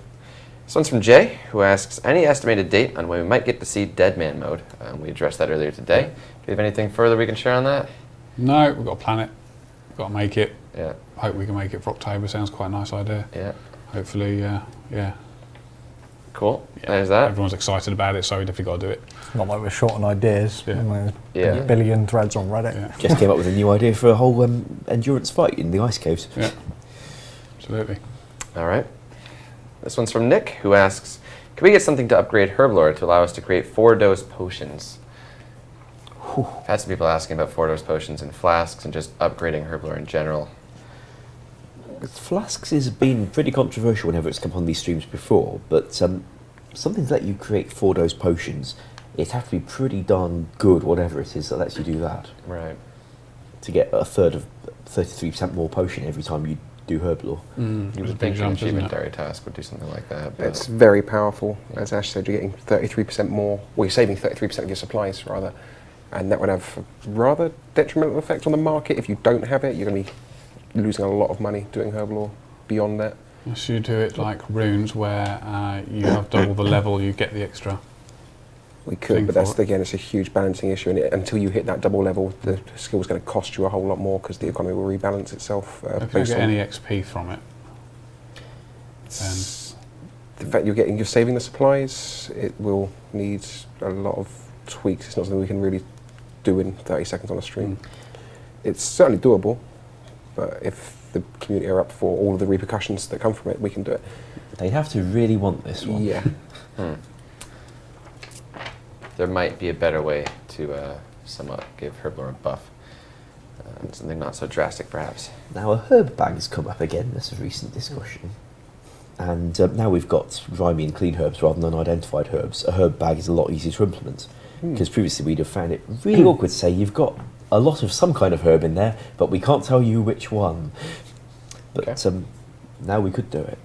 This one's from Jay, who asks, any estimated date on when we might get to see Dead Man mode? We addressed that earlier today. Do you have anything further we can share on that? No, we've got to plan it. We've got to make it. Yeah. Hope we can make it for October. Sounds quite a nice idea. Yeah. Hopefully, yeah. Cool. There's that. Everyone's excited about it, so we definitely got to do it. Not like we're short on ideas. Yeah. There's Yeah. a billion threads on Reddit. Yeah. Just came up with a new idea for a whole endurance fight in the ice caves. Yeah. Absolutely. All right. This one's from Nick, who asks, can we get something to upgrade Herblore to allow us to create 4-dose potions? I've had some people asking about 4-dose potions and flasks and just upgrading Herblore in general. Flasks has been pretty controversial whenever it's come on these streams before, but something to let you create 4-dose potions, it has to be pretty darn good, whatever it is that lets you do that. Right. To get a third of 33% more potion every time you do Herblore. You It's a would big think an jump, isn't achievement it? diary task would do something like that. But It's very powerful. As Ash said, you're getting 33% more, well, you're saving 33% of your supplies, rather, and that would have a rather detrimental effect on the market. If you don't have it, you're going to be losing a lot of money doing Herblore beyond that. Unless you do it like runes, where you have double the level, you get the extra. We could, Thing but that's for it. again, it's a huge balancing issue, and until you hit that double level, the skill's going to cost you a whole lot more because the economy will rebalance itself If you don't based get on any XP from it, then the fact you're saving the supplies. It will need a lot of tweaks. It's not something we can really do in 30 seconds on a stream. It's certainly doable, but if the community are up for all of the repercussions that come from it, we can do it. They have to really want this one. Yeah. there might be a better way to somewhat give Herblore a buff. Something not so drastic, perhaps. Now a herb bag has come up again, there's a recent discussion. And now we've got grimy and clean herbs rather than unidentified herbs. A herb bag is a lot easier to implement. Because previously we'd have found it really awkward to say you've got a lot of some kind of herb in there, but we can't tell you which one. But now we could do it.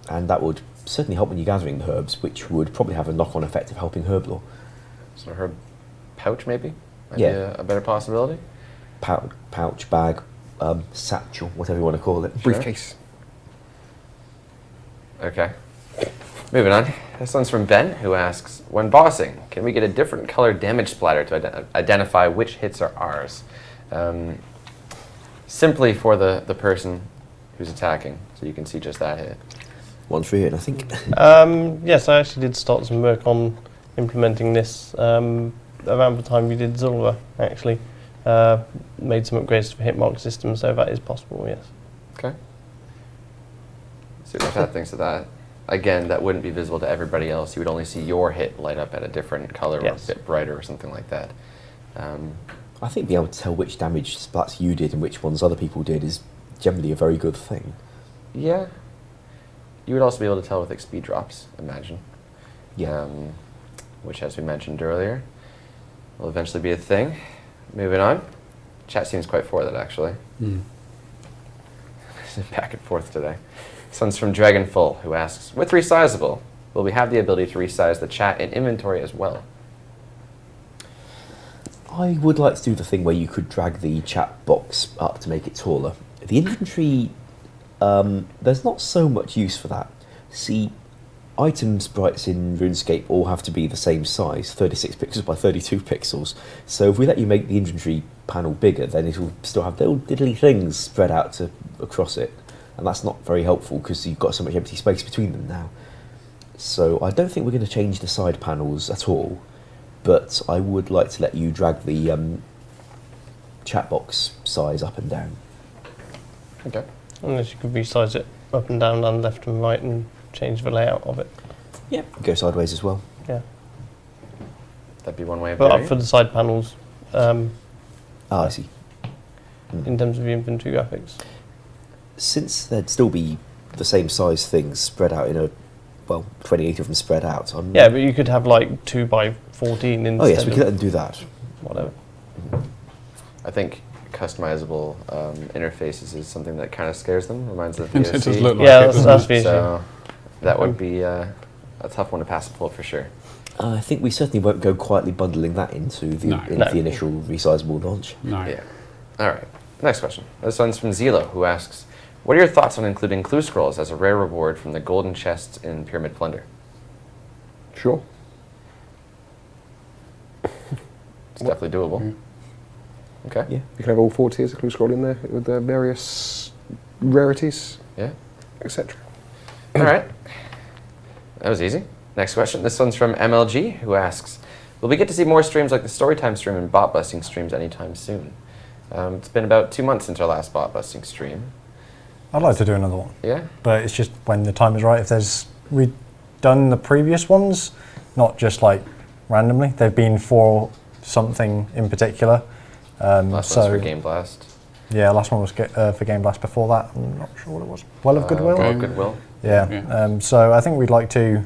And that would certainly help when you're gathering the herbs, which would probably have a knock-on effect of helping Herblore. So a herb pouch, maybe? Might Yeah. be a better possibility? Pouch, bag, satchel, whatever you want to call it. Briefcase. Okay. Moving on. This one's from Ben, who asks, when bossing, can we get a different color damage splatter to identify which hits are ours? Simply for the person who's attacking, so you can see just that hit. One for you, I think. Yes, I actually did start some work on implementing this around the time we did Zulva, actually. Made some upgrades to the hitmark system, so that is possible, yes. Okay. See what chat thinks of that. Again, that wouldn't be visible to everybody else. You would only see your hit light up at a different color or a bit brighter or something like that. I think being able to tell which damage splats you did and which ones other people did is generally a very good thing. Yeah. You would also be able to tell with XP drops, imagine. Yeah. Which, as we mentioned earlier, will eventually be a thing. Moving on. Chat seems quite for that, actually. Back and forth today. This one's from Dragonful, who asks, with resizable, will we have the ability to resize the chat and inventory as well? I would like to do the thing where you could drag the chat box up to make it taller. The inventory, there's not so much use for that. See, item sprites in RuneScape all have to be the same size, 36 pixels by 32 pixels. So if we let you make the inventory panel bigger, then it will still have little diddly things spread out across it. And that's not very helpful because you've got so much empty space between them now. So I don't think we're going to change the side panels at all, but I would like to let you drag the chat box size up and down. Okay. Unless you could resize it up and down and left and right and change the layout of it. Yep. Go sideways as well. Yeah. That'd be one way of But doing up it. for the side panels, I see. in terms of the inventory graphics. Since there'd still be the same size things spread out in 28 of them spread out. Yeah, but you could have like 2 by 14 instead. Oh yes, we could let them do that. Whatever. I think customizable interfaces is something that kind of scares them. Reminds them of It does VOC. look like Yeah, it, doesn't that's it? the issue. So that would be a tough one to pass and pull for sure. I think we certainly won't go quietly bundling that into the initial resizable launch. No. Yeah. All right. Next question. This one's from Zelo, who asks, what are your thoughts on including clue scrolls as a rare reward from the golden chests in Pyramid Plunder? Sure. It's definitely doable. Okay. Yeah. You can have all 4 tiers of clue scroll in there with the various rarities, Yeah. etc. All right. That was easy. Next question. This one's from MLG, who asks, will we get to see more streams like the Storytime stream and bot busting streams anytime soon? It's been about 2 months since our last bot busting stream. I'd like to do another one. Yeah? But it's just when the time is right. If we've done the previous ones, not just like randomly. They've been for something in particular. Last one's for Game Blast. Yeah, last one was for Game Blast. Before that, I'm not sure what it was. Well of Goodwill? Well of Goodwill. Yeah. So I think we'd like to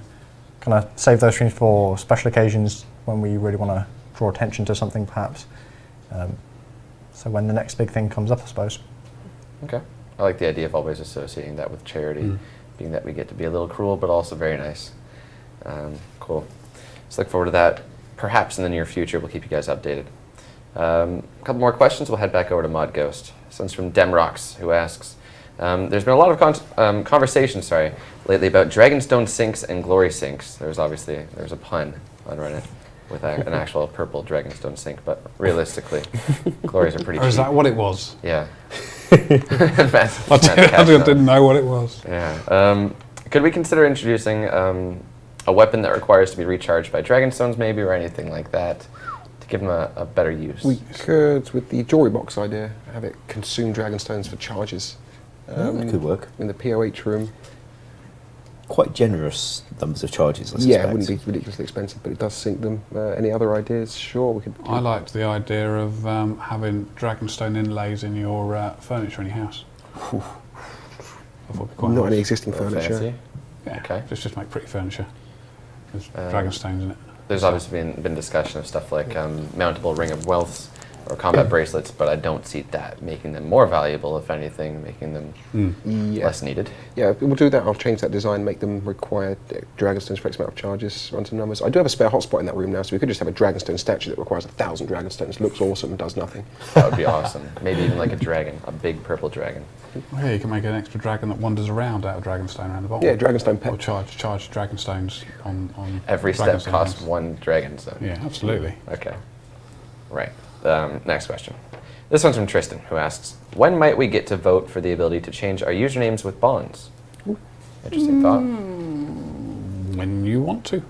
kind of save those streams for special occasions when we really want to draw attention to something, perhaps. So when the next big thing comes up, I suppose. Okay. I like the idea of always associating that with charity, being that we get to be a little cruel, but also very nice. Cool. Let's look forward to that. Perhaps in the near future, we'll keep you guys updated. A couple more questions. We'll head back over to Mod Ghost. This one's from Demrox, who asks, there's been a lot of conversation, lately about Dragonstone Sinks and Glory Sinks. There's a pun on Reddit with an actual purple Dragonstone Sink, but realistically, Glories are pretty cheap. Or is that what it was? Yeah. I didn't know what it was. Yeah. Could we consider introducing a weapon that requires to be recharged by Dragonstones, maybe, or anything like that, to give them a better use? We could, with the jewelry box idea, have it consume Dragonstones for charges. That could work. In the POH room. Quite generous numbers of charges, I suspect. Yeah, it wouldn't be ridiculously expensive, but it does sink them. Any other ideas? Sure, we could. I liked the idea of having Dragonstone inlays in your furniture in your house. I thought it'd be quite Not nice. any existing furniture. Fancy. Yeah, Okay. just make pretty furniture. There's Dragonstones in it. There's obviously been discussion of stuff like mountable Ring of Wealths or combat bracelets, but I don't see that making them more valuable. If anything, making them less needed. Yeah, we'll do that. I'll change that design, make them require Dragonstones for X amount of charges, run some numbers. I do have a spare hotspot in that room now, so we could just have a Dragonstone statue that requires 1,000 Dragonstones. Looks awesome and does nothing. That would be awesome. Maybe even like a dragon, a big purple dragon. Well, yeah, you can make an extra dragon that wanders around out of Dragonstone around the bottom. Yeah, Dragonstone pet. Or charge Dragonstones on Every step Dragonstone costs house. one Dragonstone. Yeah, absolutely. Okay. Right. Next question. This one's from Tristan, who asks, when might we get to vote for the ability to change our usernames with bonds? Interesting thought. When you want to.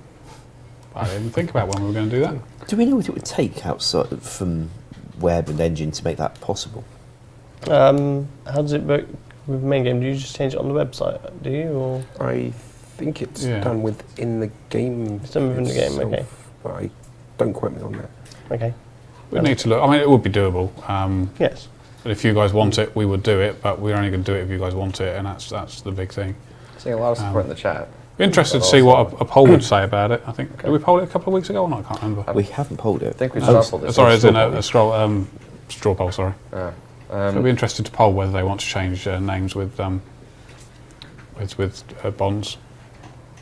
I didn't think about when we were going to do that. Do we know what it would take outside from web and engine to make that possible? How does it work with the main game? Do you just change it on the website, do you? Or I think it's done within the game. It's done within the game, okay. But I don't quote me on that. okay. We need to look. I mean, it would be doable. Yes. But if you guys want it, we would do it. But we're only going to do it if you guys want it, and that's the big thing. Seeing a lot of support in the chat. Be interested to see what a poll would say about it. I think did we poll it a couple of weeks ago or not? I can't remember. We haven't polled it. I think we straw polled it. Sorry, as in a straw poll. Sorry. Uh, So I'd be interested to poll whether they want to change names with bonds.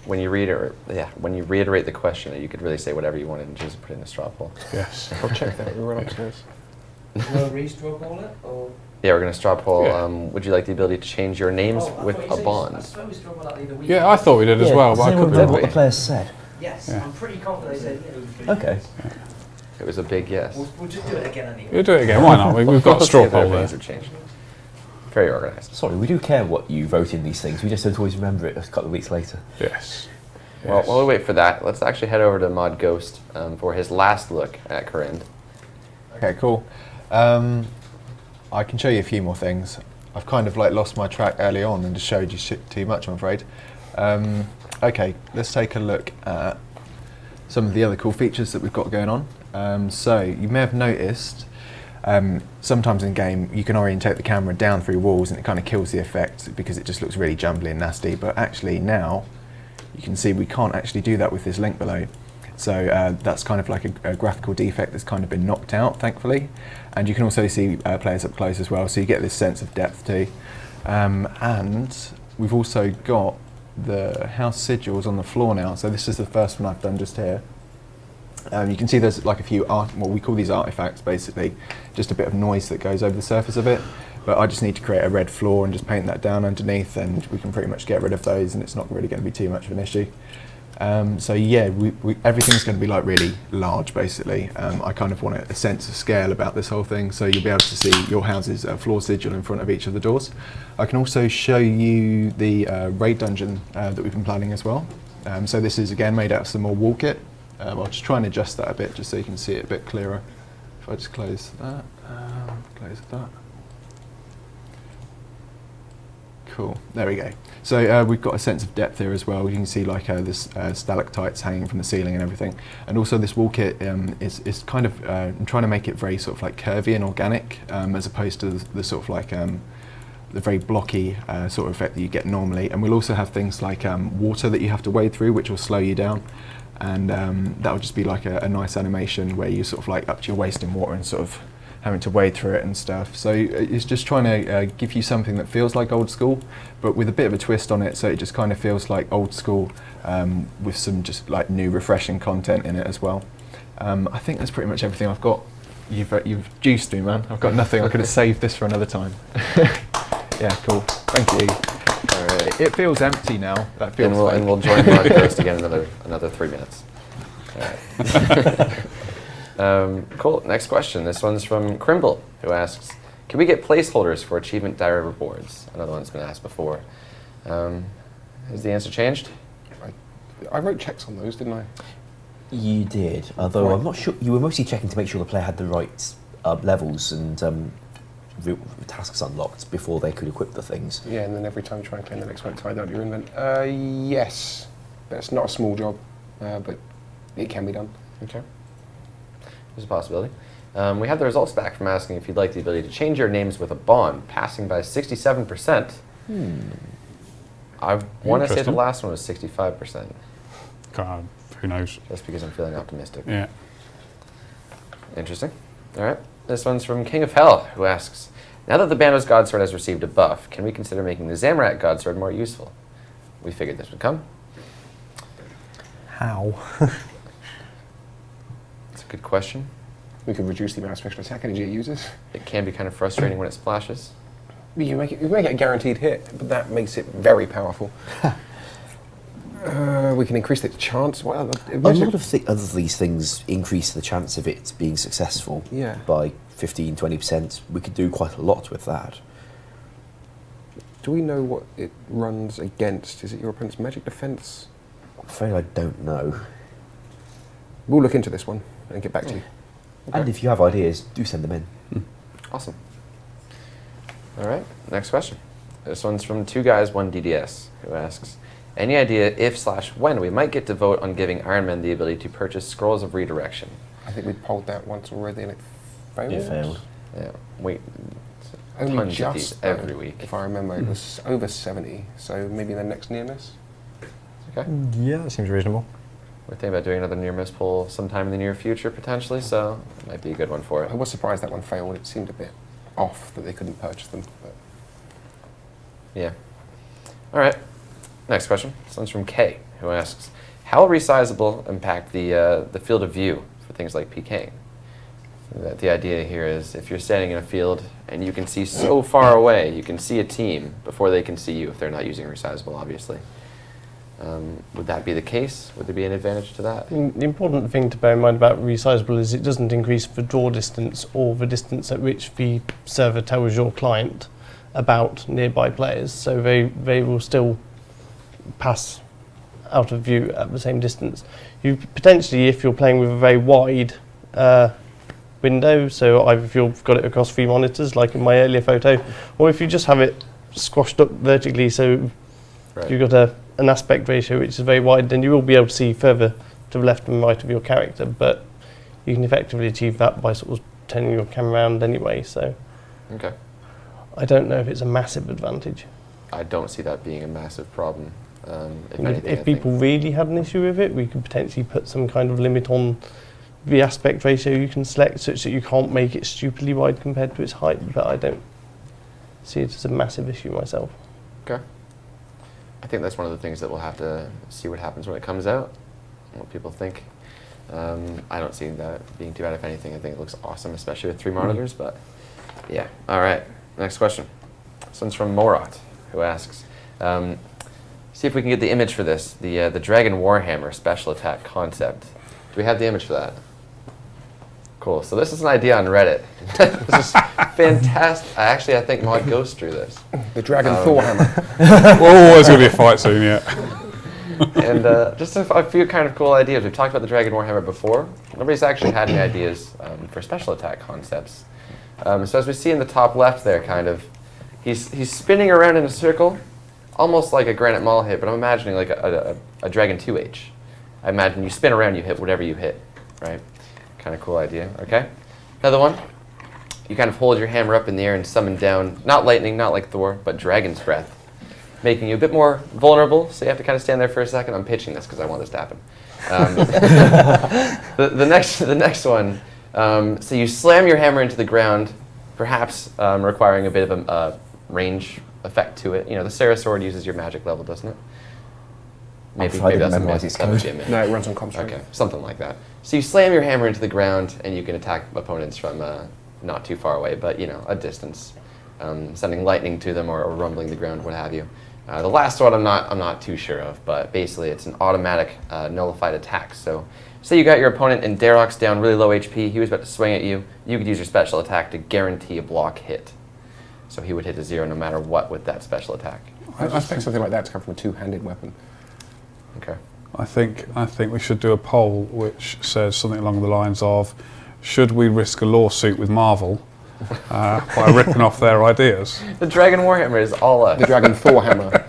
when you reiterate the question, you could really say whatever you wanted and just put it in a straw poll. Yes. I'll check that. We were upstairs. Will we straw poll it? Or? Yeah, we're going to straw poll. Yeah. Would you like the ability to change your names with a bond? I swear we straw poll that the other week. Yeah, I thought we did as well, but I could be what wrong. the players said. Yes, Yeah. I'm pretty confident they said yeah. Okay. It was a big yes. We'll just do it again anyway. We'll do it again. Why not? We've got a straw See if their poll there. names have changed. Very organized. Sorry, we do care what you vote in these things. We just don't always remember it a couple of weeks later. Yes. Well, while we wait for that, let's actually head over to Mod Ghost for his last look at Corinne. Okay, cool. I can show you a few more things. I've kind of like lost my track early on and just showed you shit too much, I'm afraid. Okay, let's take a look at some of the other cool features that we've got going on. So you may have noticed sometimes in game you can orientate the camera down through walls and it kind of kills the effect because it just looks really jumbly and nasty, but actually now you can see we can't actually do that with this link below. So that's kind of like a graphical defect that's kind of been knocked out, thankfully. And you can also see players up close as well, so you get this sense of depth too. And we've also got the house sigils on the floor now. So this is the first one I've done just here. You can see there's like a few what we call these artifacts, basically, just a bit of noise that goes over the surface of it. But I just need to create a red floor and just paint that down underneath, and we can pretty much get rid of those, and it's not really going to be too much of an issue. So yeah, everything's going to be like really large, basically. I kind of want a sense of scale about this whole thing, so you'll be able to see your house's floor sigil in front of each of the doors. I can also show you the raid dungeon that we've been planning as well. So this is again made out of some more wall kit. I'll just try and adjust that a bit just so you can see it a bit clearer. If I just close that, close that. Cool, there we go. So we've got a sense of depth here as well. You can see like this stalactites hanging from the ceiling and everything. And also this wall kit is kind of, I'm trying to make it very sort of like curvy and organic, as opposed to the sort of like the very blocky sort of effect that you get normally. And we'll also have things like water that you have to wade through, which will slow you down. And that will just be like a nice animation where you sort of like up to your waist in water and sort of having to wade through it and stuff. So it's just trying to give you something that feels like old school, but with a bit of a twist on it, so it just kind of feels like old school with some just like new refreshing content in it as well. I think that's pretty much everything I've got. You've juiced me, man. I've got nothing. I could have saved this for another time. Yeah, cool. Thank you. All right. It feels empty now. That feels And we'll join Mod Ghost again in another 3 minutes. All right. Cool. Next question. This one's from Crimble, who asks, can we get placeholders for achievement diary rewards? Another one's been asked before. Has the answer changed? I wrote checks on those, didn't I? You did, although I'm not sure. You were mostly checking to make sure the player had the right levels and tasks unlocked before they could equip the things. Yeah, and then every time you try and claim the next one, tie out your invent. Yes, but it's not a small job, but it can be done. Okay. There's a possibility. We have the results back from asking if you'd like the ability to change your names with a bond, passing by 67%. I want to say the last one was 65%. God, who knows? Just because I'm feeling optimistic. Yeah. Interesting. All right. This one's from King of Hell, who asks, now that the Barrows Godsword has received a buff, can we consider making the Zamorak Godsword more useful? We figured this would come. How? That's a good question. We could reduce the amount of special attack energy it uses. It can be kind of frustrating when it splashes. You make it a guaranteed hit, but that makes it very powerful. We can increase the chance. Well, A lot of other these things increase the chance of it being successful by 15-20%. We could do quite a lot with that. Do we know what it runs against? Is it your opponent's magic defense? I'm afraid I don't know. We'll look into this one and get back to you. Okay. And if you have ideas, do send them in. Awesome. All right, next question. This one's from 2 Guys 1 DDS, who asks, any idea if/when we might get to vote on giving Iron Man the ability to purchase scrolls of redirection? I think we polled that once already and it failed. It failed. Yeah, wait. Only Tons of just these though, every week. If I remember, it was over 70. So maybe the next near miss. Okay. Yeah, that seems reasonable. We're thinking about doing another near miss poll sometime in the near future potentially, so it might be a good one for it. I was surprised that one failed. It seemed a bit off that they couldn't purchase them. But. Yeah. All right. Next question. This one's from Kay, who asks, how will resizable impact the field of view for things like PKing? The idea here is if you're standing in a field and you can see so far away, you can see a team before they can see you if they're not using resizable, obviously. Would that be the case? Would there be an advantage to that? The important thing to bear in mind about resizable is it doesn't increase the draw distance or the distance at which the server tells your client about nearby players, so they will still pass out of view at the same distance. You potentially, if you're playing with a very wide window, so either if you've got it across 3 monitors like in my earlier photo, or if you just have it squashed up vertically so you've got an aspect ratio which is very wide, then you will be able to see further to the left and right of your character, but you can effectively achieve that by sort of turning your camera around anyway, so Okay. I don't know if it's a massive advantage. I don't see that being a massive problem. If anything, If people really had an issue with it, we could potentially put some kind of limit on the aspect ratio you can select such that you can't make it stupidly wide compared to its height, but I don't see it as a massive issue myself. Okay. I think that's one of the things that we'll have to see what happens when it comes out, what people think. I don't see that being too bad. If anything, I think it looks awesome, especially with 3 monitors, but yeah. All right, next question. This one's from Morat, who asks, see if we can get the image for this, the Dragon Warhammer special attack concept. Do we have the image for that? Cool, so this is an idea on Reddit. This is fantastic. I think Mod Ghost drew this. The Dragon Thor hammer. Oh, there's going to be a fight soon, yeah. And just a few kind of cool ideas. We've talked about the Dragon Warhammer before. Nobody's actually had any ideas for special attack concepts. So as we see in the top left there, kind of, he's spinning around in a circle, almost like a Granite Maul hit, but I'm imagining like a Dragon 2H. I imagine you spin around, you hit whatever you hit, right? Kind of cool idea, okay? Another one, you kind of hold your hammer up in the air and summon down, not lightning, not like Thor, but Dragon's Breath, making you a bit more vulnerable, so you have to kind of stand there for a second. I'm pitching this because I want this to happen. The next one, so you slam your hammer into the ground, perhaps requiring a bit of a range effect to it. You know, the Sarah Sword uses your magic level, doesn't it? Maybe that's a myth. That would be a myth. No, it runs on comms. Okay, something like that. So you slam your hammer into the ground, and you can attack opponents from not too far away, but you know, a distance, sending lightning to them or rumbling the ground, what have you. The last one I'm not too sure of, but basically it's an automatic nullified attack. So say you got your opponent in Darrock's down really low HP, he was about to swing at you, you could use your special attack to guarantee a block hit. So he would hit a 0 no matter what with that special attack. I expect something like that to come from a 2-handed weapon. Okay. I think we should do a poll which says something along the lines of, should we risk a lawsuit with Marvel by ripping off their ideas? The Dragon Warhammer is all us. The Dragon Thor hammer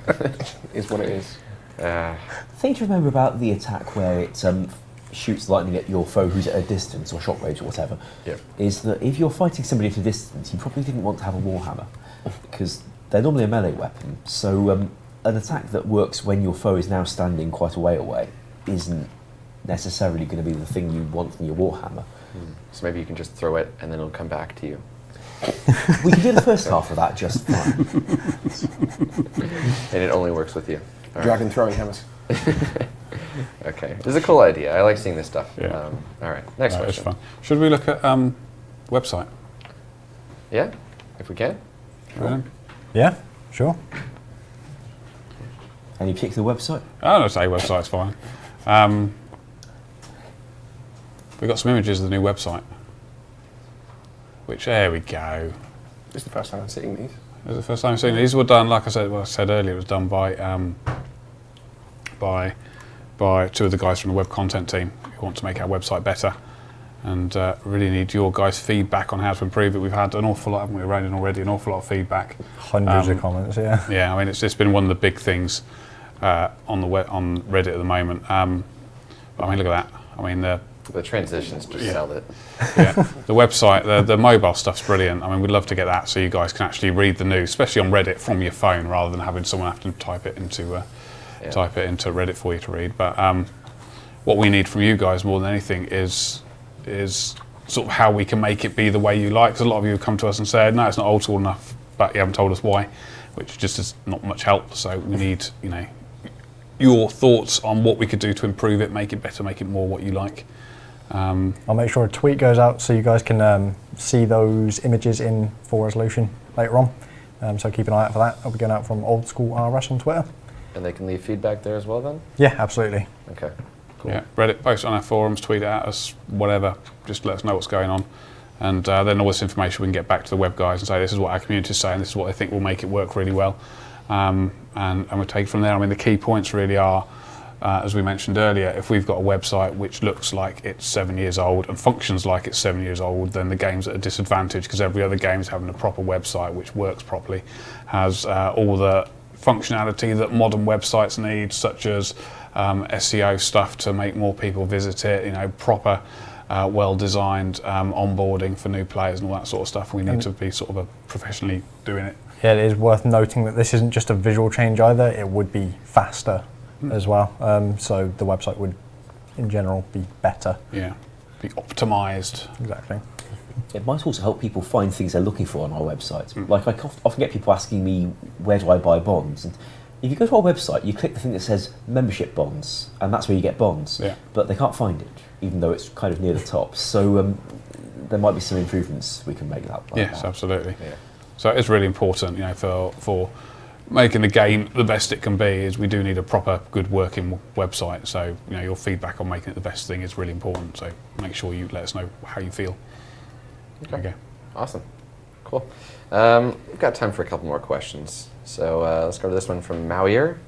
is what it is. The thing to remember about the attack where it shoots lightning at your foe who's at a distance, or shockwave or whatever, is that if you're fighting somebody at a distance, you probably didn't want to have a Warhammer, because they're normally a melee weapon. So an attack that works when your foe is now standing quite a way away isn't necessarily going to be the thing you want from your Warhammer. So maybe you can just throw it and then it'll come back to you. We can do the first half of that just fine. And it only works with you. All right. Dragon throwing hammers. Okay, this is a cool idea. I like seeing this stuff. Yeah. All right, next It's question. fun. Should we look at website? Yeah, if we can. Yeah, sure. Any particular website? Oh, no, say website's fine. We've got some images of the new website. Which, there we go. This is the first time I'm seeing these. This is the first time I've seen these. Were done, like I said earlier, it was done by two of the guys from the web content team who want to make our website better, and really need your guys' feedback on how to improve it. We've had an awful lot, haven't we, Ronan, already? An awful lot of feedback. Hundreds of comments, yeah. Yeah, I mean, it's just been one of the big things on Reddit at the moment. I mean, look at that. I mean, The transitions just sell it. yeah, the website, the mobile stuff's brilliant. I mean, we'd love to get that so you guys can actually read the news, especially on Reddit from your phone, rather than having someone have to type it into Reddit for you to read. But what we need from you guys more than anything is sort of how we can make it be the way you like. Because a lot of you have come to us and said, no, it's not old school enough, but you haven't told us why, which just is not much help. So we need, your thoughts on what we could do to improve it, make it better, make it more what you like. I'll make sure a tweet goes out so you guys can see those images in full resolution later on. So keep an eye out for that. It'll be going out from Old School RS on Twitter. And they can leave feedback there as well then? Yeah, absolutely. Okay, cool. Yeah, Reddit, post on our forums, tweet at us, whatever. Just let us know what's going on. And then all this information we can get back to the web guys and say, this is what our community is saying, this is what I think will make it work really well. And we'll take it from there. I mean, the key points really are, as we mentioned earlier, if we've got a website which looks like it's 7 years old and functions like it's 7 years old, then the game's at a disadvantage, because every other game's having a proper website which works properly, has all the functionality that modern websites need, such as SEO stuff to make more people visit it, proper well-designed onboarding for new players and all that sort of stuff. We need to be sort of professionally doing it. Yeah, it is worth noting that this isn't just a visual change either, it would be faster as well. So the website would, in general, be better. Yeah, be optimised. Exactly. It might also help people find things they're looking for on our website. Like, I often get people asking me, where do I buy bonds? And if you go to our website, you click the thing that says membership bonds, and that's where you get bonds. Yeah. But they can't find it, even though it's kind of near the top. So there might be some improvements we can make that. Yes, absolutely. Yeah. So it's really important, for making the game the best it can be, is we do need a proper, good working website. So, your feedback on making it the best thing is really important. So make sure you let us know how you feel. Okay. Awesome. Cool. We've got time for a couple more questions. So let's go to this one from Mauier,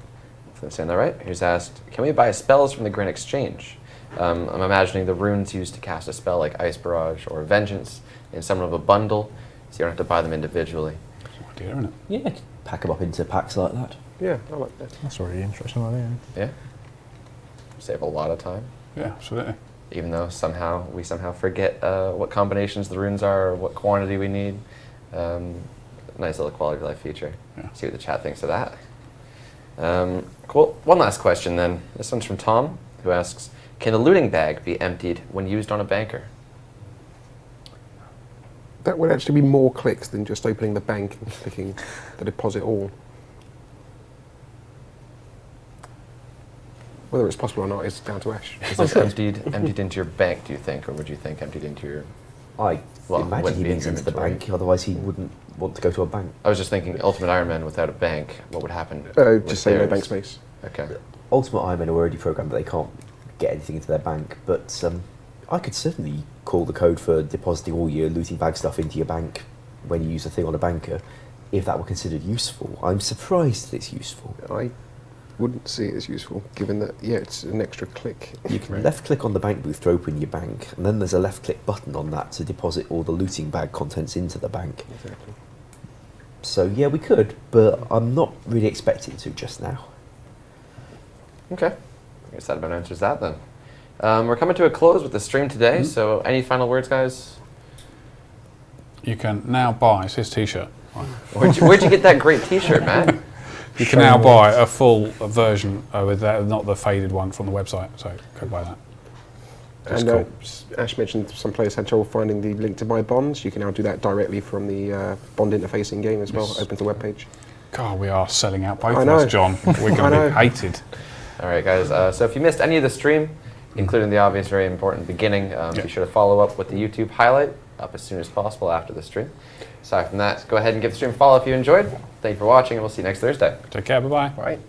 if I'm saying that right, who's asked, can we buy spells from the Grand Exchange? I'm imagining the runes used to cast a spell like Ice Barrage or Vengeance in some of a bundle, so you don't have to buy them individually. That's an idea, isn't it? Yeah, pack them up into packs like that. Yeah, I like that. That's a really interesting idea. Yeah. Save a lot of time. Yeah, absolutely. Even though we somehow forget what combinations the runes are, or what quantity we need. Nice little quality of life feature. Yeah. See what the chat thinks of that. Cool. One last question then. This one's from Tom, who asks, can the Eluding Bag be emptied when used on a banker? That would actually be more clicks than just opening the bank and clicking the deposit all. Whether it's possible or not is down to Ash. Is this emptied into your bank, do you think, or would you think emptied into your... I imagine he means into the bank, otherwise he wouldn't want to go to a bank. I was just thinking, Ultimate Iron Man without a bank, what would happen? Just say no bank space. Okay. Ultimate Iron Man are already programmed that they can't get anything into their bank, but I could certainly call the code for depositing all your Eluding Bag stuff into your bank when you use a thing on a banker, if that were considered useful. I'm surprised that it's useful. I wouldn't see it as useful, given that, it's an extra click. You can left-click on the bank booth to open your bank, and then there's a left-click button on that to deposit all the Eluding Bag contents into the bank. Exactly. So yeah, we could, but I'm not really expecting to just now. Okay. I guess that about answers that then. We're coming to a close with the stream today, so any final words, guys? You can now buy, it's his t-shirt. Right. Where'd you get that great t-shirt, Matt? You can now buy a full version with that, not the faded one from the website, so go buy that. That's And cool. Ash mentioned some players had trouble finding the link to buy bonds. You can now do that directly from the bond interface in game as well. Yes. Opens the webpage. God, we are selling out both I of know. us, John. We're I going to know. be hated. All right, guys. So if you missed any of the stream, including the obvious, very important beginning, be sure to follow up with the YouTube highlight up as soon as possible after the stream. Aside from that, go ahead and give the stream a follow if you enjoyed. Thank you for watching, and we'll see you next Thursday. Take care. Bye-bye. Right.